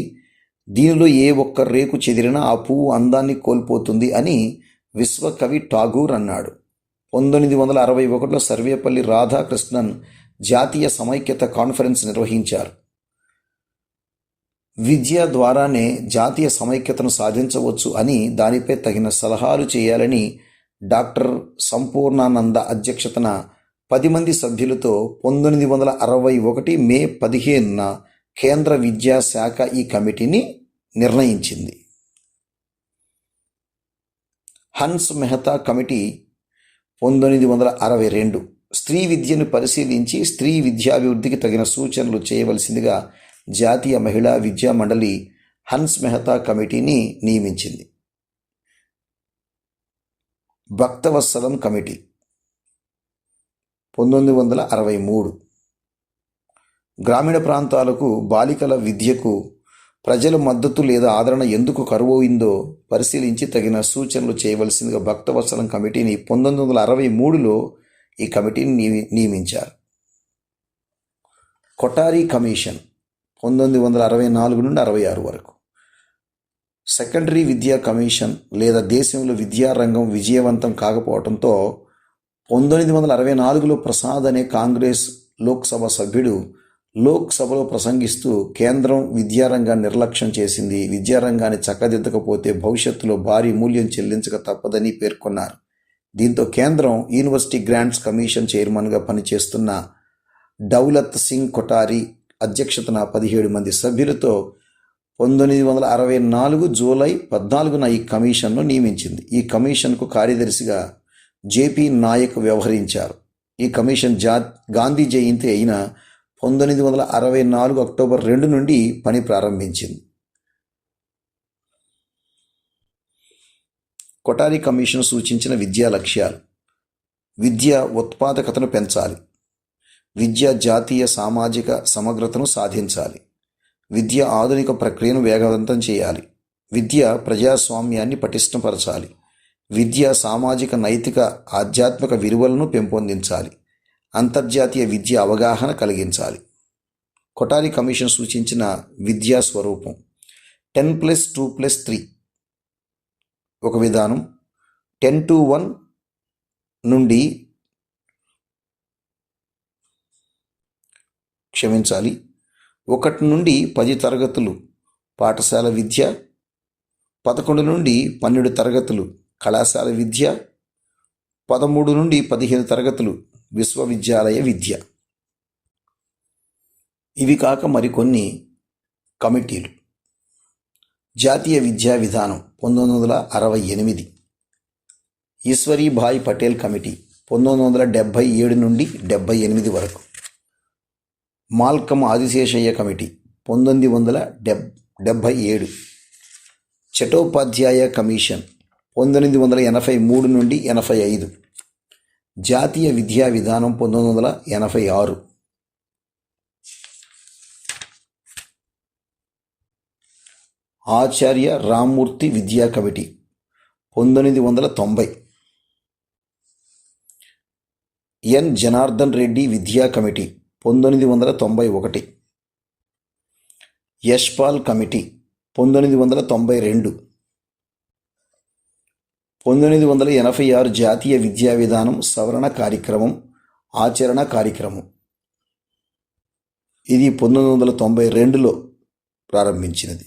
S2: దీనిలో ఏ ఒక్క రేకు చెదిరినా ఆ పువ్వు అందాన్ని కోల్పోతుంది అని విశ్వకవి ఠాగూర్ అన్నాడు. 1961లో సర్వేపల్లి రాధాకృష్ణన్ జాతీయ సమైక్యత కాన్ఫరెన్స్ నిర్వహించారు. విద్య ద్వారానే జాతీయ సమైక్యతను సాధించవచ్చు అని, దానిపై తగిన సలహాలు చేయాలని డాక్టర్ సంపూర్ణానంద అధ్యక్షతన 10 మంది సభ్యులతో 1961 మే 15న కేంద్ర విద్యాశాఖ ఈ కమిటీని నిర్ణయించింది. హన్స్ మెహతా కమిటీ 1962 స్త్రీ విద్యను పరిశీలించి స్త్రీ విద్యాభివృద్ధికి తగిన సూచనలు చేయవలసిందిగా జాతీయ మహిళా విద్యా మండలి హన్స్ మెహతా కమిటీని నియమించింది. భక్తవత్సలం కమిటీ 1963. గ్రామీణ ప్రాంతాలకు బాలికల విద్యకు ప్రజల మద్దతు లేదా ఆదరణ ఎందుకు కరువైందో పరిశీలించి తగిన సూచనలు చేయవలసిందిగా భక్తవత్సలం కమిటీని 1963లో ఈ కమిటీని నియమించారు. కొఠారి కమిషన్ 1964 నుండి 66 వరకు. సెకండరీ విద్యా కమిషన్ లేదా దేశంలో విద్యారంగం విజయవంతం కాకపోవడంతో 1964లో ప్రసాద్ అనే కాంగ్రెస్ లోక్సభ సభ్యుడు లోక్సభలో ప్రసంగిస్తూ కేంద్రం విద్యారంగాన్ని నిర్లక్ష్యం చేసింది, విద్యారంగాన్ని చక్కదిద్దకపోతే భవిష్యత్తులో భారీ మూల్యం చెల్లించక తప్పదని పేర్కొన్నారు. దీంతో కేంద్రం యూనివర్సిటీ గ్రాంట్స్ కమిషన్ చైర్మన్గా పనిచేస్తున్న దౌలత్ సింగ్ కొఠారి అధ్యక్షతన 17 మంది సభ్యులతో 1964 జూలై 14న ఈ కమిషన్ను నియమించింది. ఈ కమిషన్కు కార్యదర్శిగా జేపీ నాయక్ వ్యవహరించారు. ఈ కమిషన్ గాంధీ జయంతి అయిన 1964 అక్టోబర్ 2 నుండి పని ప్రారంభించింది. కొఠారి కమిషన్ సూచించిన విద్యా లక్ష్యాలు: విద్య ఉత్పాదకతను పెంచాలి, విద్య జాతీయ సామాజిక సమగ్రతను సాధించాలి, విద్య ఆధునిక ప్రక్రియను వేగవంతం చేయాలి, విద్య ప్రజాస్వామ్యాన్ని పటిష్టపరచాలి, విద్య సామాజిక నైతిక ఆధ్యాత్మిక విలువలను పెంపొందించాలి, అంతర్జాతీయ విద్య అవగాహన కలిగించాలి. కొఠారి కమిషన్ సూచించిన విద్యా స్వరూపం: 10+2+3 ఒక విధానం, 10-1 నుండి 1 నుండి 10 తరగతులు పాఠశాల విద్య, 11 నుండి 12 తరగతులు కళాశాల విద్య, 13 నుండి 15 తరగతులు విశ్వవిద్యాలయ విద్య. ఇవి కాక మరికొన్ని కమిటీలు: జాతీయ విద్యా విధానం 1968, ఈశ్వరీభాయ్ పటేల్ కమిటీ 1977 నుండి 78 వరకు, Malcolm Adiseshaiah committee 1977, Chattopadhyay commission 1983 నుండి 85, జాతీయ విద్యా విధానం 1986, ఆచార్య రామ్మూర్తి విద్యా కమిటీ 1990, ఎన్ జనార్దన్ రెడ్డి విద్యా కమిటీ 1991, యశ్పాల్ కమిటీ 1992, 1986 జాతీయ విద్యా విధానం సవరణ కార్యక్రమం ఆచరణ కార్యక్రమం. ఇది 1992లో ప్రారంభించినది.